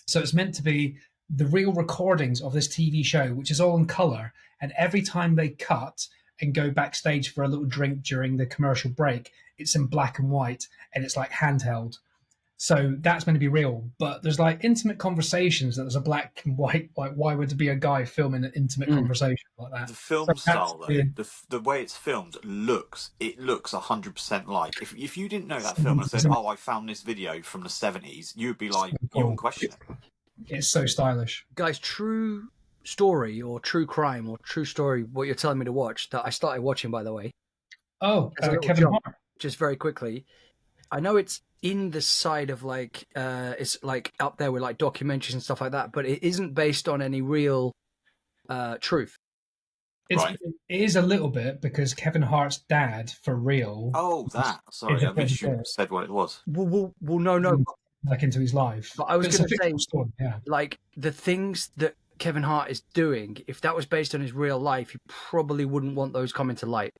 So it's meant to be the real recordings of this TV show, which is all in color. And every time they cut and go backstage for a little drink during the commercial break, it's in black and white and it's like handheld. So that's meant to be real. But there's like intimate conversations that there's a black and white, like why would there be a guy filming an intimate conversation like that? The film style, though, the way it's filmed looks 100% like. If you didn't know that film and said, "Oh, I found this video from the 70s," you'd be like, you wouldn't question it. It's so stylish. Guys, true story or true crime or true story, what you're telling me to watch, that I started watching, by the way. Oh, As a little Kevin jump, Hart. just very quickly. I know it's in the side of like, it's like up there with like documentaries and stuff like that, but it isn't based on any real truth. Right. It is a little bit because Kevin Hart's dad, for real. Oh, that. Sorry, I wish you said what it was. Well, no. Like into his life. But I was going to say, story, yeah. like the things that Kevin Hart is doing, if that was based on his real life, he probably wouldn't want those coming to light.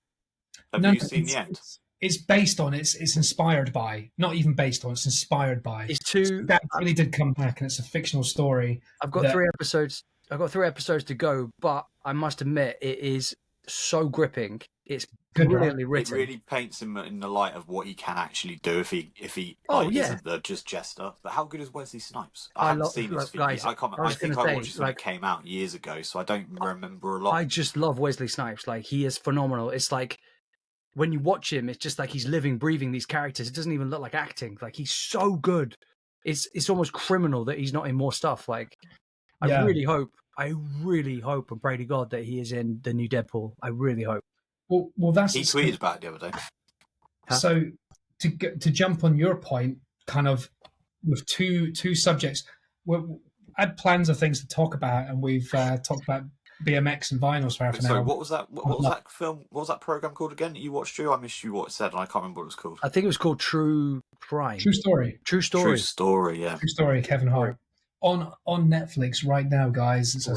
Have you seen the end? It's based on, it's inspired by, not even based on, it's inspired by. That really did come back, and it's a fictional story. I've got 3 episodes. I've got 3 episodes to go, but I must admit, it is so gripping. It's brilliantly written. It really paints him in the light of what he can actually do if he isn't just jester. But how good is Wesley Snipes? I haven't seen this film. I think I watched this when it came out years ago, so I don't remember a lot. I just love Wesley Snipes. Like, he is phenomenal. It's like when you watch him, it's just like he's living, breathing these characters. It doesn't even look like acting. Like, he's so good. It's almost criminal that he's not in more stuff. Like, I really hope and pray to God that he is in the new Deadpool. I really hope. Well, that's he tweeted about it the other day. So to jump on your point, kind of with two subjects, I had plans of things to talk about, and we've talked about BMX and vinyls for half an hour. What was that? What was that film? What was that program called again that you watched, Drew? I missed you what it said, and I can't remember what it was called. I think it was called True Crime. True Story. True Story. True Story. Yeah. True Story. Kevin Hart on Netflix right now, guys. It's a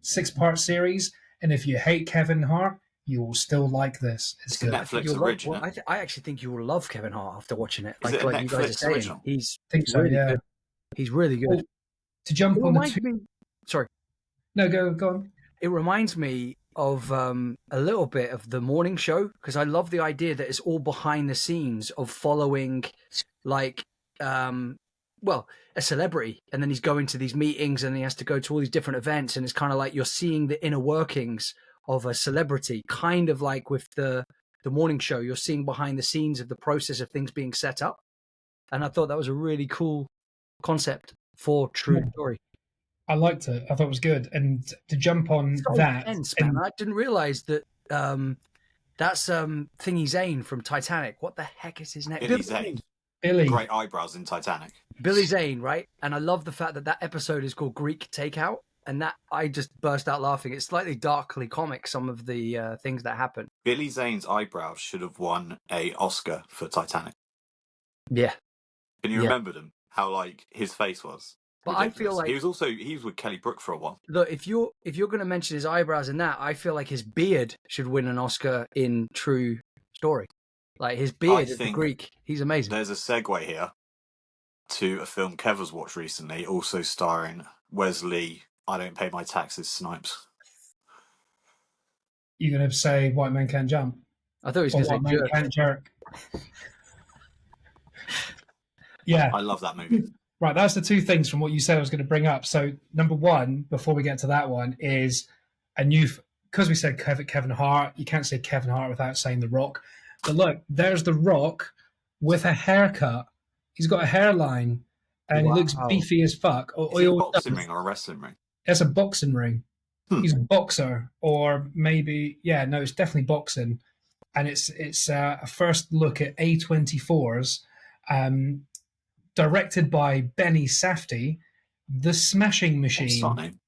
six-part series, and if you hate Kevin Hart, you will still like this. It's good. Netflix original. I actually think you will love Kevin Hart after watching it. Is it a Netflix original? He's really good. He's really good. Well, to jump on the sorry. No, go on. It reminds me of a little bit of the morning show, because I love the idea that it's all behind the scenes of following, like, a celebrity, and then he's going to these meetings and he has to go to all these different events, and it's kind of like you're seeing the inner workings of a celebrity, kind of like with the morning show. You're seeing behind the scenes of the process of things being set up, and I thought that was a really cool concept for True Story. I liked it. I thought it was good. And to jump on that, intense, man. I didn't realize that that's Thingy Zane from Titanic. What the heck is his name? Billy Zane. Billy. Great eyebrows in Titanic. Billy Zane, right? And I love the fact that episode is called Greek Takeout, and that I just burst out laughing. It's slightly darkly comic, some of the things that happen. Billy Zane's eyebrows should have won an Oscar for Titanic. Yeah. Can you remember them? How like his face was? But ridiculous. I feel like he was with Kelly Brook for a while. Look, if you're going to mention his eyebrows in that, I feel like his beard should win an Oscar in True Story. Like his beard is the Greek. He's amazing. There's a segue here to a film Kev has watched recently, also starring Wesley. I don't pay my taxes, Snipes. You're going to say White Men Can't Jump? I thought he was going to say White Men Can't Jerk. Yeah, I love that movie. Right, that's the two things from what you said I was going to bring up. So, number one, before we get to that one, is because we said Kevin Hart, you can't say Kevin Hart without saying The Rock. But look, there's The Rock with a haircut. He's got a hairline, and he looks beefy as fuck. Is it a boxing ring or a wrestling ring? It's a boxing ring. He's a boxer, or maybe, it's definitely boxing. And it's a first look at A24's, directed by Benny Safdie, The Smashing Machine. What's that name?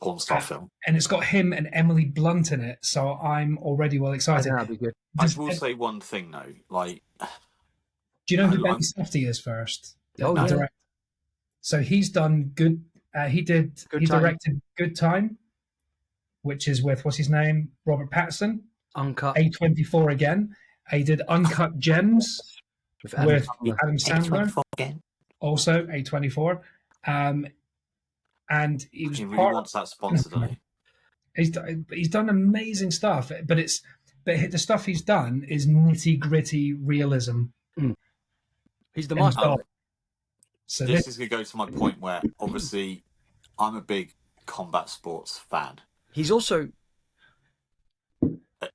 porn star film. And it's got him and Emily Blunt in it, so I'm already well I excited. think that'd be good. I will say one thing though, like, do you know who I'm- Benny Safdie is first? Oh, The yeah. director. So he's done good. He directed Good Time, which is with what's his name, Robert Pattinson. Uncut A24 again. He did Uncut Gems with with Sandler. Adam Sandler, A24 again. also A24. And he was He really part wants that sponsor, doesn't he? he's done amazing stuff, but the stuff he's done is nitty gritty realism. He's the And master. stuff. So This is going to go to my point where obviously I'm a big combat sports fan. He's also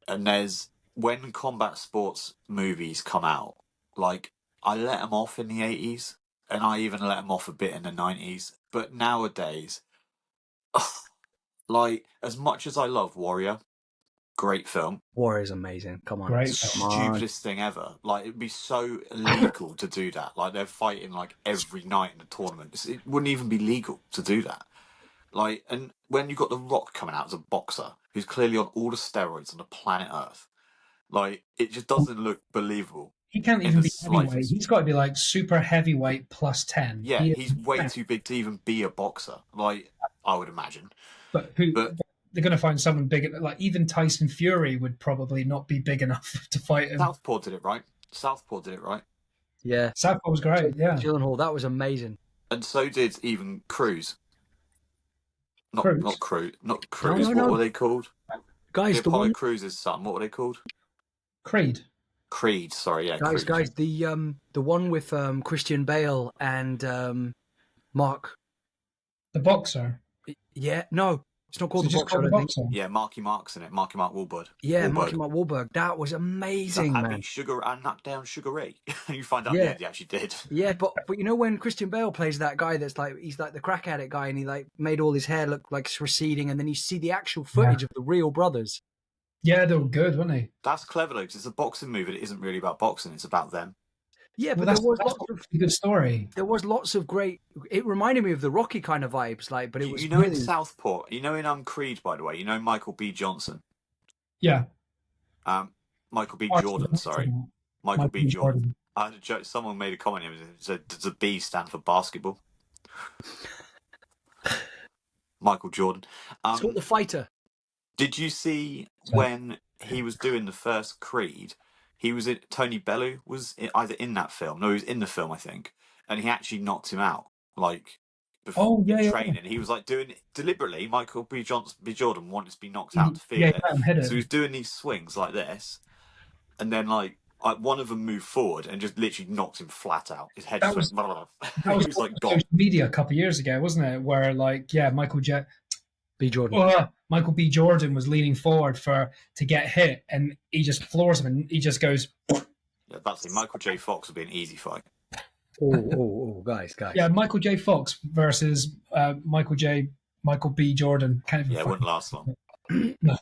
And there's, when combat sports movies come out, like, I let them off in the 80s, and I even let them off a bit in the 90s. But nowadays, like, as much as I love Warrior, great film, Warrior's amazing. Come on, Great come on. stupidest thing ever. Like, it'd be so illegal to do that. Like, they're fighting like every night in the tournament. It wouldn't even be legal to do that. Like, and when you've got The Rock coming out as a boxer who's clearly on all the steroids on the planet Earth, like, it just doesn't look believable. he can't in even the be heavyweight. slightest. He's got to be like super heavyweight plus 10. Yeah, He is he's way fat. too big to even be a boxer. Like, I would imagine. But they're going to find someone big. Like even Tyson Fury would probably not be big enough to fight him. Southpaw did it right. Yeah, Southpaw was great. Yeah, Gyllenhaal, that was amazing. And so did even Cruz. Not Cruz. No. What were they called? Guys, The the Apollo one, Cruz's son. What were they called? Creed. Creed. Sorry, yeah. Creed. guys, the one with Christian Bale and Mark. The boxer. Yeah, no, it's not called Is it the just boxer. I called don't the think. boxer? Yeah, Marky Mark's in it. Marky Mark Wahlberg. Yeah, Mark Wahlberg. That was amazing, That had man. me Sugar and knocked down Sugar Ray. You find out Yeah. at the end he actually did. Yeah, but you know when Christian Bale plays that guy that's like he's like the crack addict guy and he like made all his hair look like it's receding and then you see the actual footage of the real brothers. Yeah, they were good, weren't they? That's clever though, because it's a boxing movie. It isn't really about boxing. It's about them. Yeah, Well, but that's a good story. there was lots of great. It reminded me of the Rocky kind of vibes, like, but it was You know, really... in Southpaw, you know, in Creed, by the way, you know Michael B. Johnson. Yeah. Michael B. Jordan, sorry. Michael B. Jordan. I had a joke. Someone made a comment. It said, "Does the B stand for basketball?" Michael Jordan. It's called The Fighter. Did you see when he was doing the first Creed? He was in, Tony Bellew was either in that film. No, he was in the film, I think, and he actually knocked him out. Like before training, he was like doing it deliberately. Michael B. Jordan wanted to be knocked out to feel it, so he was doing these swings like this, and then like one of them moved forward and just literally knocked him flat out. His head just went. That was he was like gone. social media a couple of years ago, wasn't it? Where like Michael B. Jordan. Michael B. Jordan was leaning forward to get hit, and he just floors him, and he just goes. Yeah, that's it. Michael J. Fox would be an easy fight. Oh, guys. Yeah, Michael J. Fox versus Michael B. Jordan. Yeah, it wouldn't last long. No.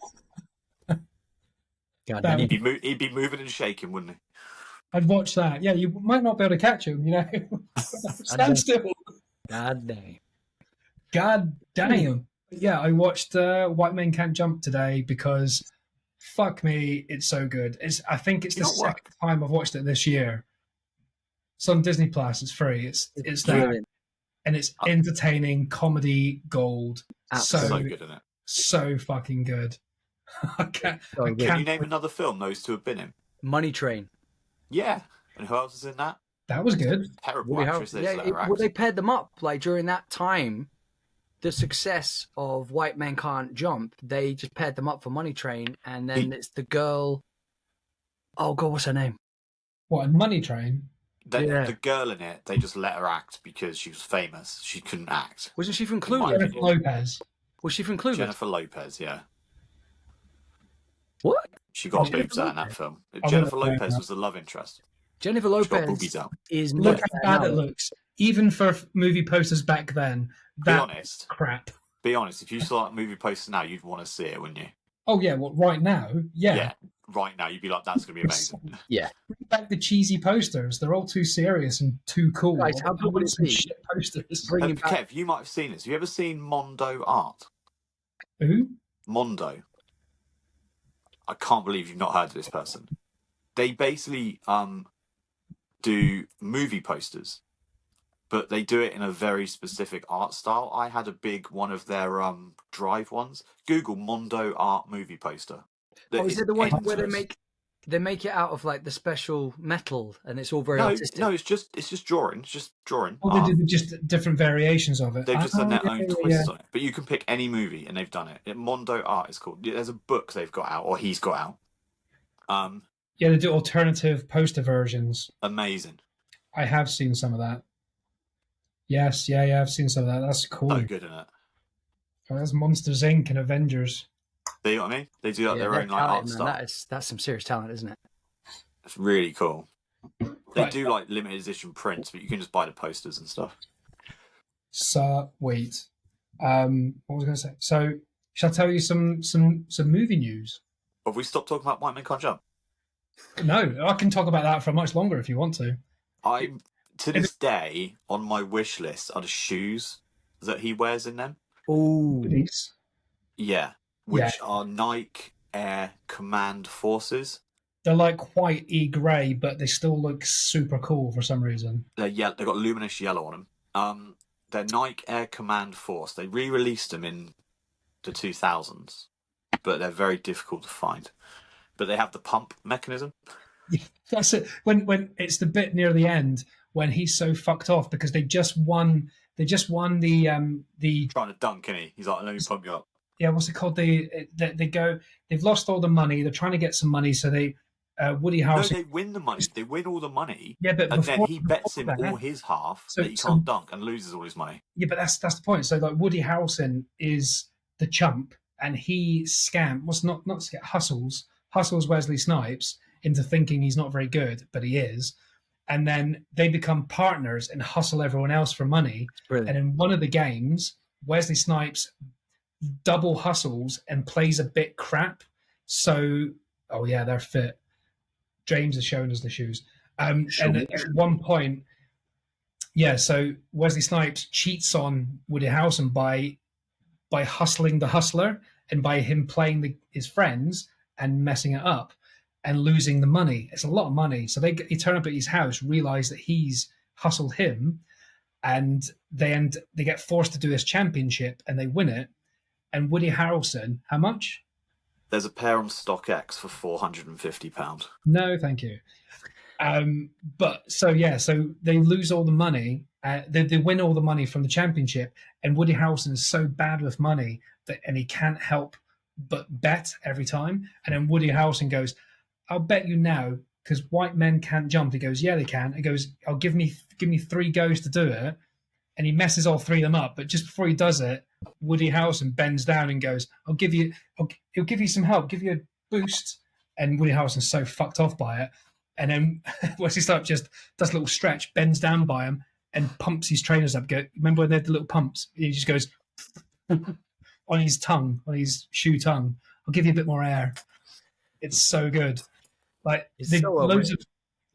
God, He'd be moving and shaking, wouldn't he? I'd watch that. Yeah, you might not be able to catch him. You know, stand still. God dang. God damn. Yeah, I watched White Men Can't Jump today because, fuck me, it's so good. I think it's the second time I've watched it this year. It's on Disney Plus. It's free. It's there, and it's entertaining comedy gold. So good, isn't it? So fucking good. Can you name another film those two have been in? Money Train. Yeah, and who else is in that? That was good. Terrible actress. They paired them up like during that time. The success of White Men Can't Jump, they just paired them up for Money Train, and then it's the girl. Oh God, what's her name? What, Money Train? The girl in it, they just let her act because she was famous. She couldn't act. Wasn't she from Clueless? Jennifer Lopez. Was she from Clueless? Jennifer Lopez, yeah. What? She got boobs out in that film. Jennifer Lopez was the love interest. Jennifer Lopez is look how bad it looks. Even for movie posters back then. Be honest. Crap. Be honest. If you saw that movie poster now, you'd want to see it, wouldn't you? Oh yeah, well, right now, yeah. Yeah, right now, you'd be like, "That's going to be amazing." Yeah. Bring back the cheesy posters. They're all too serious and too cool. Guys, how good would it be? Shit posters. Kev, you might have seen this. Have you ever seen Mondo Art? Who? Mondo. I can't believe you've not heard of this person. They basically do movie posters, but they do it in a very specific art style. I had a big one of their drive ones. Google Mondo art movie poster. Oh, is It's it the one where endless. they make it out of like the special metal and it's all very No, artistic? no, it's just drawing. It's just drawing Oh, they art. do just different variations of it. They've just done their Yeah, own yeah. twists on it. But you can pick any movie and they've done it. Mondo Art is called. There's a book they've got out, or he's got out. Yeah, they do alternative poster versions. Amazing. I have seen some of that. Yes, yeah, I've seen some of that. That's cool. So good in it. Oh, that's Monsters Inc. and Avengers. Do you know what I mean? They do like their own like art style. That's some serious talent, isn't it? It's really cool. They Right. do like limited edition prints, but you can just buy the posters and stuff. Wait. What was I going to say? So, shall I tell you some movie news? Have we stopped talking about White Men Can't Jump? No, I can talk about that for much longer if you want to. To this day, on my wish list are the shoes that he wears in them. Oh, Please. Yeah, which are Nike Air Command Forces. They're like white grey, but they still look super cool for some reason. They're yellow. They've got luminous yellow on them. They're Nike Air Command Force. They re-released them in the 2000s, but they're very difficult to find. But they have the pump mechanism. That's it. When it's the bit near the end when he's so fucked off because they just won. They just won the Trying to dunk, isn't he? He's like, let me pump you up. Yeah, what's it called? They go. They've lost all the money. They're trying to get some money, so they Woody Harrelson. No, they win the money. They win all the money. Yeah, but and then he bets him all his half so, that he can't dunk and loses all his money. Yeah, but that's the point. So like Woody Harrelson is the chump, and he hustles Wesley Snipes into thinking he's not very good, but he is. And then they become partners and hustle everyone else for money. And in one of the games, Wesley Snipes double hustles and plays a bit crap. So, oh yeah, they're fit. James has shown us the shoes. And at one point, so Wesley Snipes cheats on Woody Harrelson by hustling the hustler and by him playing his friends and messing it up and losing the money. It's a lot of money. So they turn up at his house, realize that he's hustled him, and they get forced to do this championship and they win it. And Woody Harrelson, how much? There's a pair on StockX for £450. No, thank you. So they lose all the money. They win all the money from the championship, and Woody Harrelson is so bad with money and he can't help but bet every time. And then Woody Harrelson goes, "I'll bet you now because white men can't jump." He goes, "Yeah, they can." He goes, "I'll give me 3 goes to do it," and he messes all 3 of them up. But just before he does it, Woody Harrelson bends down and goes, he'll give you some help, give you a boost." And Woody Harrelson's so fucked off by it. And then Wesley Snipes just does a little stretch, bends down by him, and pumps his trainers up. Remember when they had the little pumps? He just goes on his tongue, on his shoe tongue. "I'll give you a bit more air." It's so good. Like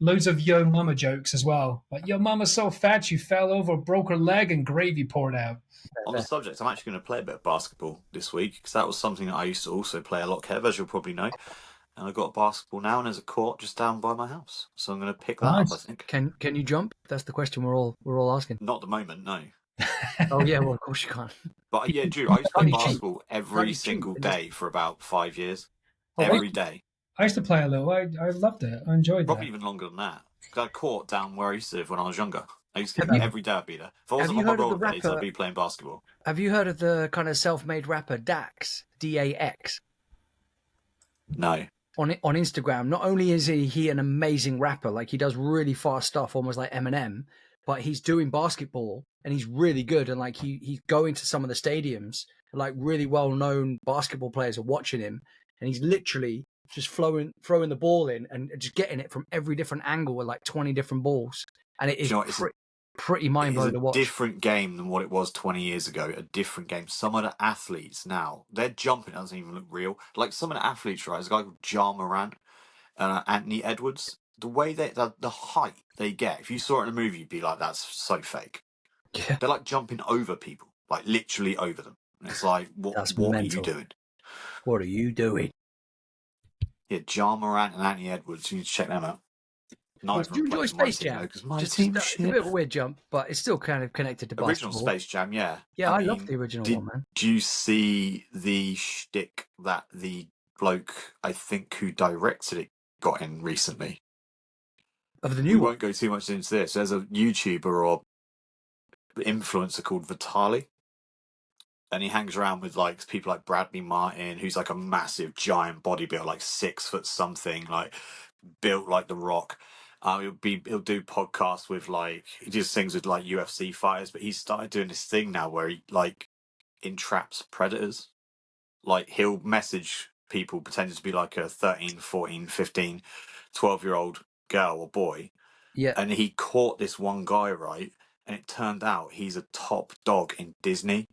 loads of Yo Mama jokes as well. Like, "Your mama's so fat she fell over, broke her leg, and gravy poured out." On the subject, I'm actually going to play a bit of basketball this week because that was something that I used to also play a lot, Kev, as you'll probably know. And I've got a basketball now, and there's a court just down by my house, so I'm going to pick that up. I think. Can you jump? That's the question we're all asking. Not at the moment, no. Oh yeah, well of course you can't. But yeah, Drew, I used to play basketball every single day for about 5 years. Every day. I used to play a little. I loved it. I enjoyed it. Probably even longer than that. I had a court down where I used to live when I was younger. I used to every day I'd be there. If I wasn't on my roller blades, I'd be playing basketball. Have you heard of the kind of self-made rapper Dax? DAX? No. On Instagram, not only is he an amazing rapper, like he does really fast stuff, almost like Eminem, but he's doing basketball and he's really good. And like he's going to some of the stadiums, like really well-known basketball players are watching him, and he's literally just throwing the ball in and just getting it from every different angle with like 20 different balls. And it is pretty mind-blowing to watch. It's a different game than what it was 20 years ago. A different game. Some of the athletes now, their jumping doesn't even look real. Like some of the athletes, right? There's a guy called Ja Morant, Anthony Edwards. The way the height they get, if you saw it in a movie, you'd be like, that's so fake. Yeah. They're like jumping over people, like literally over them. And it's like, what are you mental. doing? What are you doing? Yeah, John Morant and Anthony Edwards. You need to check them out. Neither Do you enjoy Space Jam? because my It's team a shit. bit of a weird jump, but it's still kind of connected to Original basketball. Space Jam, yeah. Yeah, I love the original one, man. Do you see the shtick that the bloke, I think, who directed it got in recently? Of the new one? Won't go too much into this. There's a YouTuber or influencer called Vitali. And he hangs around with like people like Bradley Martin, who's like a massive giant bodybuilder, like 6 foot something, like built like The Rock. He'll do podcasts with like, he does things with like UFC fighters, but he's started doing this thing now where he like entraps predators. Like he'll message people pretending to be like a 13, 14, 15, 12-year-old girl or boy. Yeah. And he caught this one guy, right? And it turned out he's a top dog in Disney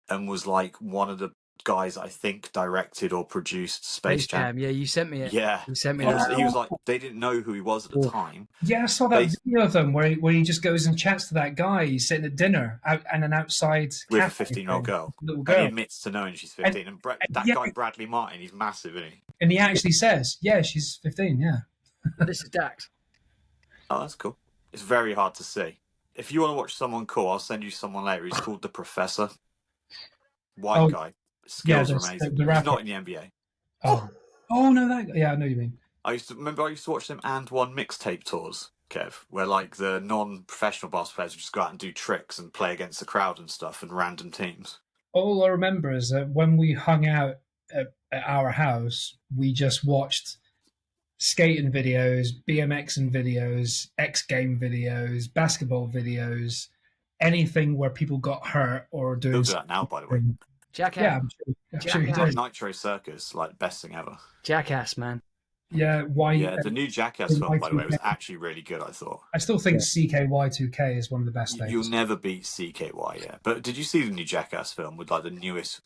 and was like one of the guys I think directed or produced Space Jam. Yeah, you sent me it. Yeah. You sent me that. He was like, Oh. they didn't know who he was at the time. Yeah, I saw that video of them where he just goes and chats to that guy. He's sitting at dinner and an outside with a cafe 15-year-old girl. Little And girl. he admits to knowing she's 15. And that guy, Bradley Martin, he's massive, isn't he? And he actually says, yeah, she's 15, yeah. This is Dax. Oh, that's cool. It's very hard to see. If you want to watch someone cool, I'll send you someone later. He's called The Professor. White guy. Skills are amazing. The He's not in the NBA. Oh no, that yeah, I know what you mean. I used to watch them and one mixtape tours, Kev, where like the non-professional basketball players would just go out and do tricks and play against the crowd and stuff and random teams. All I remember is that when we hung out at our house, we just watched skating videos, BMXing videos, X game videos, basketball videos, anything where people got hurt or doing. They'll do that now, by the way. Jackass. Yeah, I'm sure he does. Nitro Circus, like best thing ever. Jackass, man. Yeah, the new Jackass film, by the way, was actually really good, I thought. I still think CKY2K is one of the best things. You'll never beat CKY, yeah. But did you see the new Jackass film with like the newest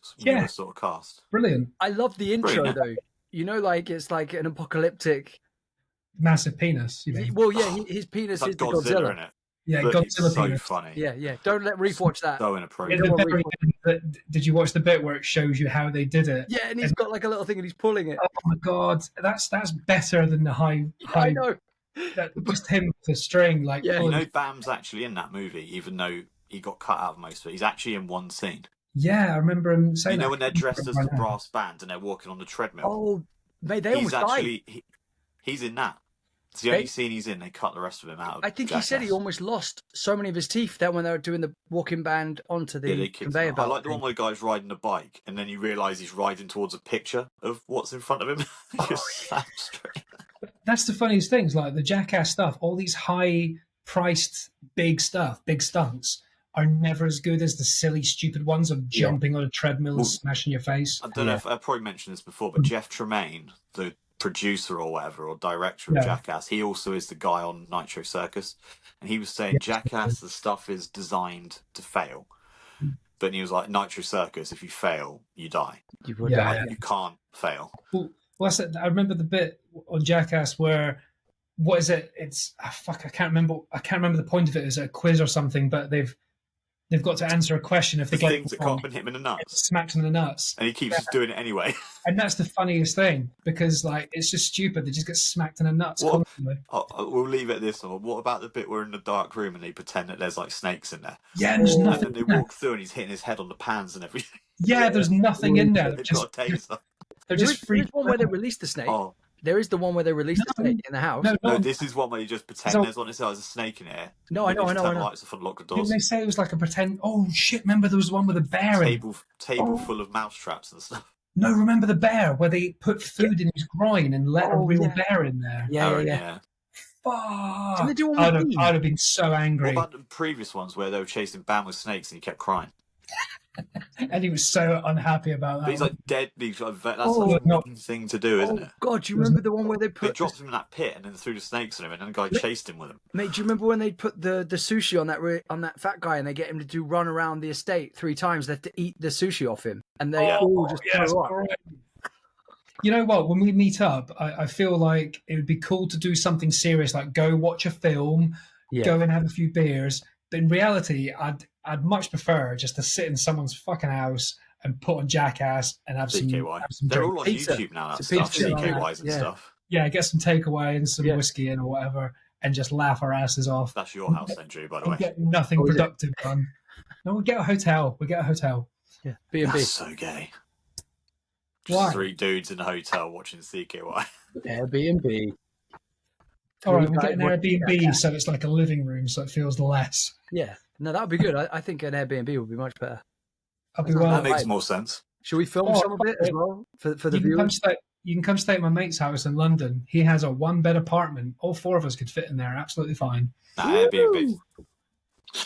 sort of cast? Brilliant. I love the intro though. You know, like it's like an apocalyptic massive penis. You mean? Well, yeah, his penis like is Godzilla, the Godzilla in it. Yeah, but Godzilla it's so penis. funny. Yeah. Don't let Reef watch that. So inappropriate. Did you watch the bit where it shows you how they did it? Yeah, and he's got like a little thing and he's pulling it. Oh my god, that's better than the high. I know. Just him with the string, like. Yeah, you know, Bam's actually in that movie, even though he got cut out of most of it. He's actually in one scene. Yeah, I remember him saying. You know when they're dressed as the brass band and they're walking on the treadmill. Oh, they almost died. He's in that. It's the only scene he's in. They cut the rest of him out. I think he said he almost lost so many of his teeth that when they were doing the walking band onto the conveyor belt. I like the one where the guy's riding a bike and then you realise he's riding towards a picture of what's in front of him. That's the funniest things, like the Jackass stuff. All these high-priced big stunts are never as good as the silly, stupid ones of jumping on a treadmill and smashing your face. I don't know if I probably mentioned this before, but Jeff Tremaine, the producer or whatever, or director of Jackass, he also is the guy on Nitro Circus, and he was saying Jackass, the stuff is designed to fail, but he was like, Nitro Circus, if you fail, you die. You can't fail. Well, I remember the bit on Jackass where, what is it? It's I can't remember the point of it. Is it a quiz or something? But they've got to answer a question if they get things that can't hit him in the nuts. Smacks him in the nuts, and he keeps just doing it anyway. And that's the funniest thing because like it's just stupid. They just get smacked in the nuts constantly. We'll leave it at this one. What about the bit where in the dark room and they pretend that there's like snakes in there? Yeah, and there's nothing. And then they walk through and he's hitting his head on the pans and everything. Yeah, there's nothing in there. They've got a taser. There's one where they release the snake. Oh. There is the one where they release the snake in the house. No, this is one where you just pretend there's a snake in here. No, I know. Turn the lights off and lock the doors. Didn't they say it was like a pretend? Oh shit! Remember there was one with a bear table full of mouse traps and stuff. No, remember the bear where they put food in his groin and let a real bear in there? Yeah. Fuck! Did they do I'd have been so angry. What about the previous ones where they were chasing Bam with snakes and he kept crying? And he was so unhappy about that. But he's like dead. That's such a mean thing to do, isn't it? God, do you remember the one where they dropped him in that pit and then threw the snakes at him, and then the guy chased him with them? Mate, do you remember when they put the sushi on that fat guy and they get him to run around the estate 3 times? They have to eat the sushi off him, and they all just throw up. You know what? When we meet up, I feel like it would be cool to do something serious, like go watch a film, go and have a few beers. But in reality, I'd much prefer just to sit in someone's fucking house and put on Jackass and have CKY. some They're drink. all on Pizza. YouTube now. That It's stuff, pizza. CKYs and Yeah. stuff. Yeah, get some takeaway and some Yeah. whiskey in or whatever, and just laugh our asses off. That's your house, then, Drew. By the We'll way, get nothing Oh, is it? productive done. No, we'll get a hotel. Yeah. B&B. that's so gay. Just Why? 3 dudes in a hotel watching CKY. Airbnb. All right, Three we'll get an guys watching Airbnb Jackass. so it's like a living room, so it feels less. Yeah. No, that would be good. I think an Airbnb would be much better. I'll be That's not well. That makes Right. more sense. Should we film Oh, some of it as well for the You can come viewers? stay. You can come stay at my mate's house in London. He has a 1-bed apartment. All 4 of us could fit in there, absolutely fine. Nah, Airbnb.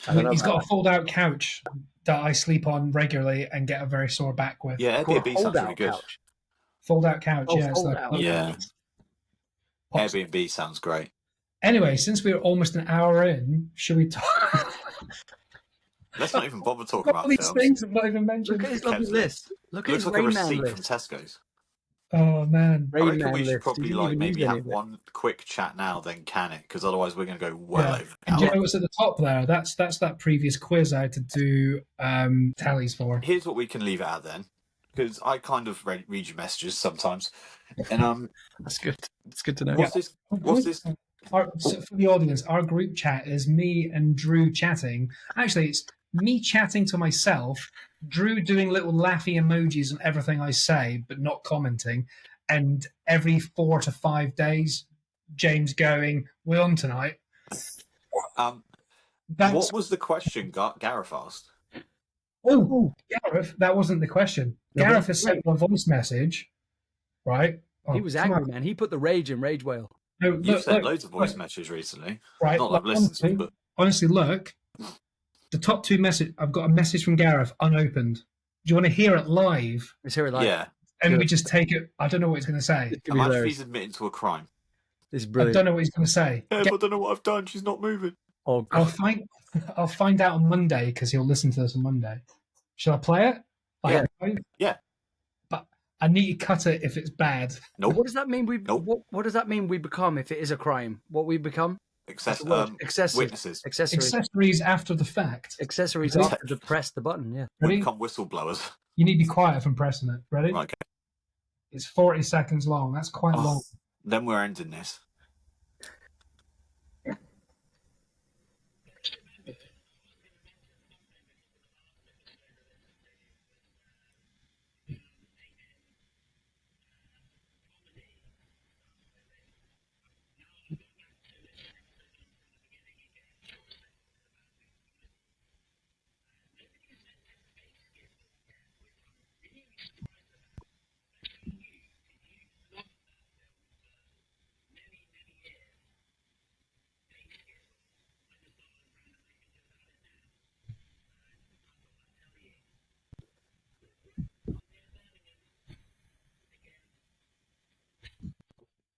I don't know He's about got a fold-out couch that I sleep on regularly and get a very sore back with. Yeah, Or a Airbnb sounds really fold-out good. couch. Fold-out couch, Oh, yeah. It's like fold-out. Yeah, pops. Airbnb sounds great. Anyway, since we're almost an hour in, should we talk? Let's not even bother talking All about these films. things I've not even mentioned. Look at his lovely Kev's list. Look at Looks his like a Rain Man receipt from list. Tesco's. Oh man. I Rain reckon Man we should list. probably He didn't even maybe use any have of it. one quick chat now, then can it? Because otherwise we're going to go well Yeah. over. And do you Now, know what's at the top there? That's that previous quiz I had to do tallies for. here's what we can leave it at then, because I kind of read your messages sometimes, and That's good. It's good to know. what's this? What's this? So for the audience, our group chat is me and Drew chatting. Actually, it's me chatting to myself, Drew doing little laughy emojis on everything I say, but not commenting. And every 4 to 5 days, James going, "We're on tonight." That's What was the question Gareth asked? oh, Gareth. That wasn't the question. No, but Gareth it's has sent a voice message, right? He Oh, was come angry, on. man. He put the rage in Rage Whale. No, You've look, sent look, loads of voice look. messages recently. Right, Not that I've listened to them, but honestly, look, the top 2 message. I've got a message from Gareth unopened. Do you want to hear it live? Let's hear it like. yeah. And Good. we just take it. I don't know what he's going to say. It's gonna be Imagine if hilarious. he's admitting to a crime. This is I brilliant. don't know what he's going to say. I don't know what I've done. She's not moving. Oh, I'll God. find out on Monday because he'll listen to this on Monday. Shall I play it? Yeah. Live? Yeah. But I need to cut it if it's bad. Nope. What does that mean? Nope. What does that mean? We become if it is a crime. What we become? What's the word? Accessories. Witnesses. Accessories. Accessories after the fact. Accessories Ready? after to press the button. Yeah. We Ready? become whistleblowers. You need to be quiet if I'm pressing it. Ready? Right, okay. It's 40 seconds long. That's quite Oh, long. then we're ending this.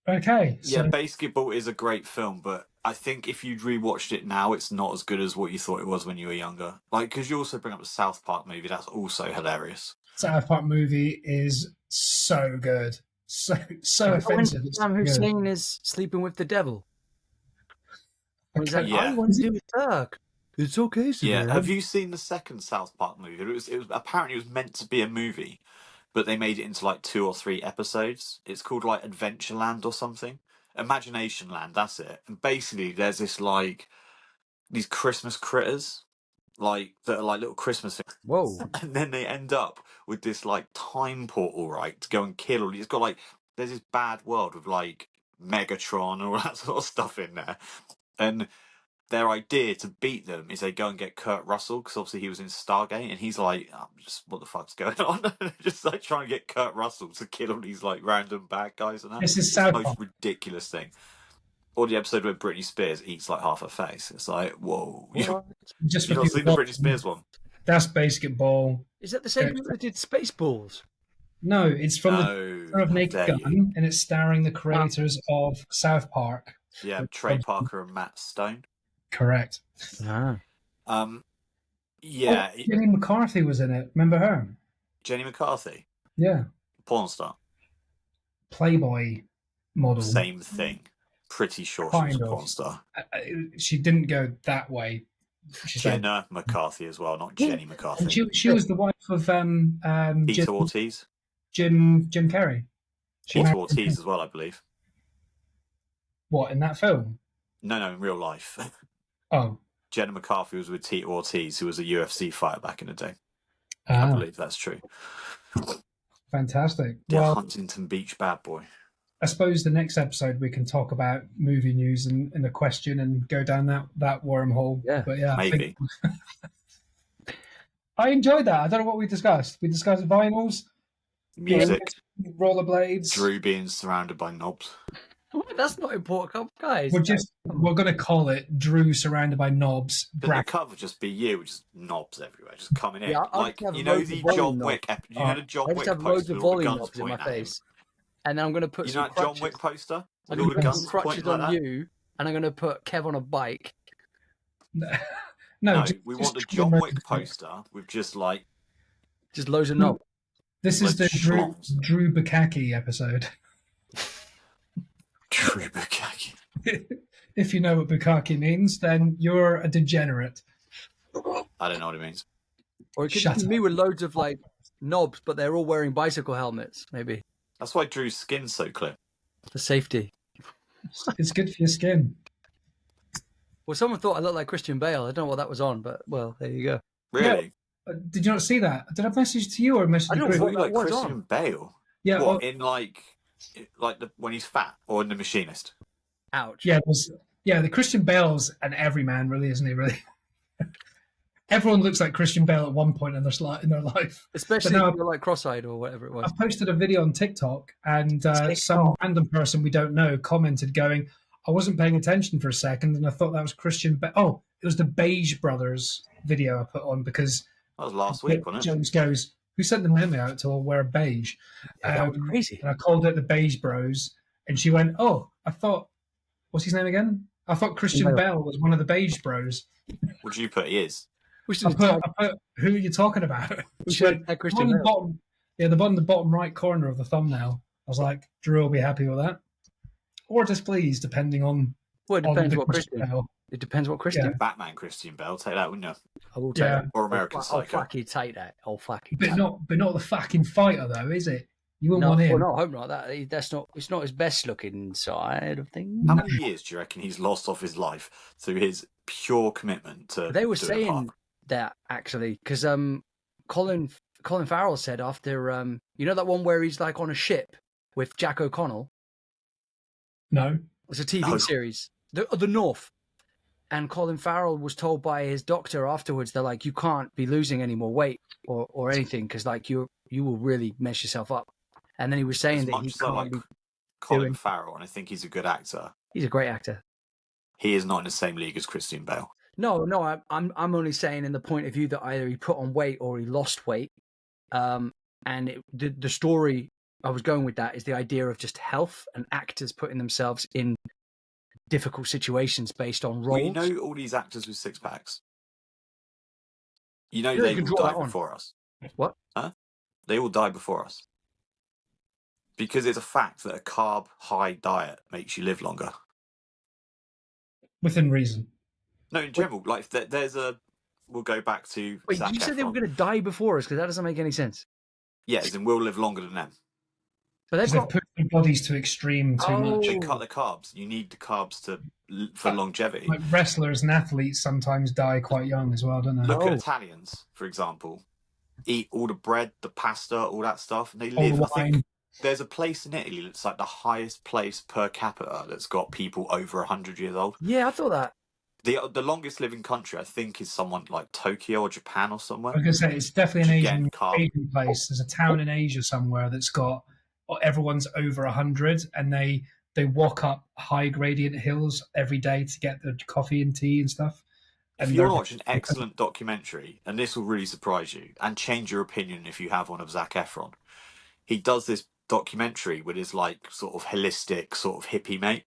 Okay. Yeah, So Basketball is a great film, but I think if you'd rewatched it now, it's not as good as what you thought it was when you were younger. Like, because you also bring up the South Park movie, that's also hilarious. South Park movie is so good. So offensive. It's Sam good. Hussein is sleeping with the devil. He's like, Okay. Yeah. I want to do work. It's okay, sir. Yeah, have you seen the second South Park movie? It was apparently it was meant to be a movie, but they made it into like 2 or 3 episodes. It's called like Adventureland or something. Imagination Land, that's it. And basically there's this like these Christmas critters, like that are like little Christmas things. Whoa. And then they end up with this like time portal, right, to go and kill all. It's got like there's this bad world with like Megatron and all that sort of stuff in there, and their idea to beat them is they go and get Kurt Russell because obviously he was in Stargate, and he's like, just what the fuck's going on? Just like trying to get Kurt Russell to kill all these like random bad guys and that. This is It's South the most Park. ridiculous thing. Or the episode where Britney Spears eats like half her face. It's like, whoa. You Just for not seen people the Britney Spears one? That's basketball. Is that the same people that did Spaceballs? No, it's from the No, director of how Naked dare Gun, you. and it's starring the creators of South Park. Yeah, Trey Parker and Matt Stone. Correct. Ah. Yeah, Oh, Jenny McCarthy was in it. Remember her? Jenny McCarthy, Yeah. porn star. Playboy model. Same thing. Pretty sure she was Kind a of. porn star. She didn't go that way. She's Jenna McCarthy as well, not Jenny McCarthy. And she was the wife of Peter Ortiz. Jim Carrey. Peter Ortiz as well, I believe. What, in that film? No, in real life. Oh. Jenna McCarthy was with Peter Ortiz, who was a UFC fighter back in the day. I believe that's true. Fantastic. The Huntington Beach bad boy. I suppose the next episode we can talk about movie news and a question and go down that wormhole. Yeah, but yeah, maybe. I enjoyed that. I don't know what we discussed. We discussed vinyls, music, rollerblades, Drew being surrounded by knobs. That's not important, guys. We're going to call it Drew surrounded by knobs. The cover just be you, just knobs everywhere, just coming in. Yeah, like you know the John Wick. You know the John Wick poster. I just have loads of volume knobs in my face, and then I'm going to put some crutches. John Wick poster. I'm going to put some crutches on you, and I'm going to put Kev on a bike. No, we want the John Wick poster with just loads of knobs. This is the Drew Bukaki episode. Drew Bukaki. If you know what Bukaki means, then you're a degenerate. I don't know what it means. Or it could be me with loads of knobs, but they're all wearing bicycle helmets. Maybe that's why Drew's skin's so clear. For safety. It's good for your skin. Well, someone thought I looked like Christian Bale. I don't know what that was on, but well, there you go. Really? Yeah. Did you not see that? Did I message to you or message? I don't know. Like Christian Bale. Yeah. What in when he's fat or in The Machinist? Ouch. Yeah. The Christian Bale's an everyman, really, isn't he? Really. Everyone looks like Christian Bale at one point in their life. Especially if you're cross-eyed or whatever it was. I posted a video on TikTok and some random person we don't know commented going, I wasn't paying attention for a second and I thought that was Christian Bale. Oh, it was the Beige Brothers video I put on because that was last week, wasn't it? Jones goes, who sent the memo out to all wear beige? That was crazy. And I called it the Beige Bros. And she went, oh, I thought, what's his name again? I thought Christian Bale was one of the Beige Bros. Would you put he is? I put, who are you talking about? She went, the bottom right corner of the thumbnail. I was like, Drew will be happy with that. Or displeased, depending on. Well, it depends what Christian Bale. It depends what Christian. Yeah. Batman Christian Bale, take that, wouldn't you? I will take that. Or American Psycho. I'll fucking take that. But not the fucking fighter though, is it? You wouldn't want him. Well, no, I hope not. That's not. It's not his best looking side of things. How many years do you reckon he's lost off his life through his pure commitment to? They were saying that actually because Colin Farrell said after you know that one where he's on a ship with Jack O'Connell. No, it's a TV series, the North, and Colin Farrell was told by his doctor afterwards, they're like, you can't be losing any more weight or anything because you will really mess yourself up. And then he was saying that he can't be Colin Farrell, and I think he's a good actor. He's a great actor. He is not in the same league as Christian Bale. No, I'm only saying in the point of view that either he put on weight or he lost weight. And the story I was going with that is the idea of just health and actors putting themselves in difficult situations based on roles. Well, you know all these actors with six packs. You know they will die before us. What? Huh? They will die before us. Because it's a fact that a carb-high diet makes you live longer. Within reason. No, in general, there's a... We'll go back to Wait, Zac you said Efron. they were going to die before us, because that doesn't make any sense. Yeah, as in we'll live longer than them. But they've put their bodies to extreme too much. They cut the carbs. You need the carbs for longevity. Like wrestlers and athletes sometimes die quite young as well, don't they? Look at Italians, for example. Eat all the bread, the pasta, all that stuff, and they live. I think there's a place in Italy that's like the highest place per capita that's got people over 100 years old. Yeah, I thought that. The longest living country, I think, is someone like Tokyo or Japan or somewhere. I was going to say, it's definitely an Asian place. There's a town in Asia somewhere that's got everyone's over 100 and they walk up high gradient hills every day to get their coffee and tea and stuff. If you watch an excellent documentary, and this will really surprise you and change your opinion if you have one of Zac Efron, he does this documentary with his sort of holistic sort of hippie mate.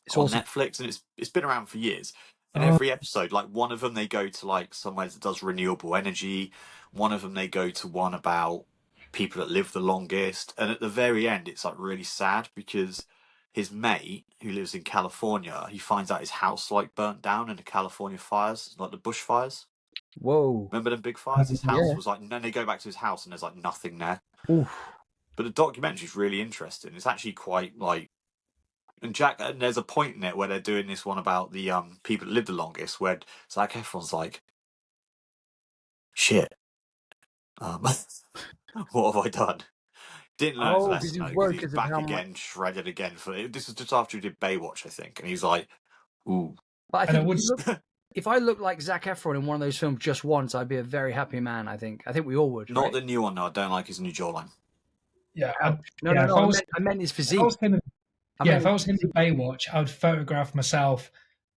It's on Netflix, and it's been around for years. And every episode, one of them they go to somewhere that does renewable energy. One of them they go to one about people that live the longest. And at the very end, it's really sad because his mate, who lives in California, he finds out his house like burnt down in the California fires, like the bushfires. Whoa. Remember them big fires? His house Yeah. was like, and then they go back to his house and there's like nothing there. Oof. But the documentary's really interesting. It's actually quite like, and there's a point in it where they're doing this one about the people that live the longest, where Zac Efron's like, shit, what have I done? Didn't learn his Oh, because lesson he was though, because worried he's because of back how much. again, shredded again. This was just after he did Baywatch, I think, and he's like, ooh. But I And I think would. if I looked like Zac Efron in one of those films just once, I'd be a very happy man. I think we all would. Not Right? the new one though. I don't like his new jawline. Yeah, No, yeah. no, no. I meant his If physique. I was him, I yeah, meant if I was him in Baywatch, I would photograph myself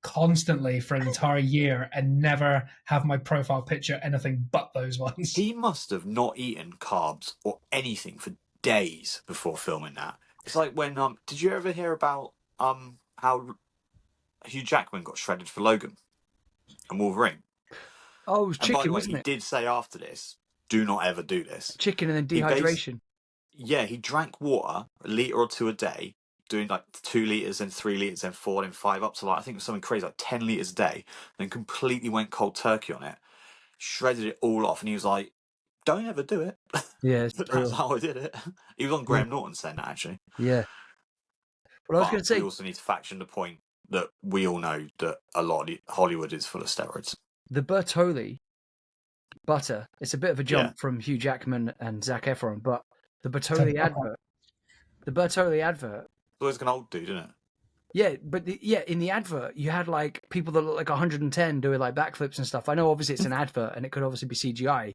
constantly for an entire year and never have my profile picture anything but those ones. He must have not eaten carbs or anything for days before filming that. It's like when did you ever hear about how Hugh Jackman got shredded for Logan and Wolverine? Oh, it was And by the chicken, way, wasn't he it? did say after this, do not ever do this. Chicken and then He dehydration. he drank water, a litre or two a day, doing like 2 litres and 3 litres and 4 and 5 up to like, I think it was something crazy, like 10 litres a day, then completely went cold turkey on it, shredded it all off, and he was like, don't ever do it. Yeah, it's But that's brutal. how I did it. He was on Graham Norton saying that, actually. Yeah. But I was going But to we say, also need to faction the point that we all know that a lot of Hollywood is full of steroids. the Bertoli butter, it's a bit of a jump Yeah. from Hugh Jackman and Zac Efron, but the So, Bertoli advert, It's always like an old dude, isn't it? yeah, but in the advert, you had like people that look like 110 doing like backflips and stuff. I know obviously it's an advert and it could obviously be CGI,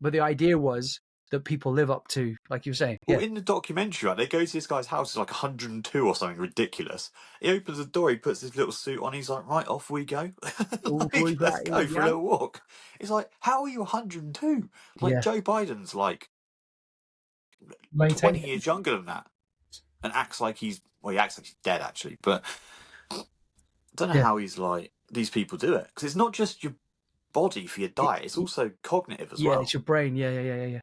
but the idea was that people live up to, like you were saying. Well, Yeah. in the documentary, right, they go to this guy's house, it's like 102 or something ridiculous. He opens the door, he puts his little suit on, he's like, right, off we go. Like, let's go for a little walk. It's like, how are you 102? Like, Yeah. Joe Biden's like late 20 80s. years younger than that. And acts like he acts like he's dead, actually. But I don't know how he's like, these people do it. Because it's not just your body for your diet, it's also cognitive as well. Yeah, it's your brain. Yeah.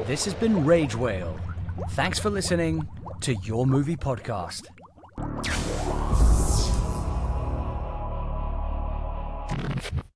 This has been Rage Whale. Thanks for listening to Your Movie Podcast.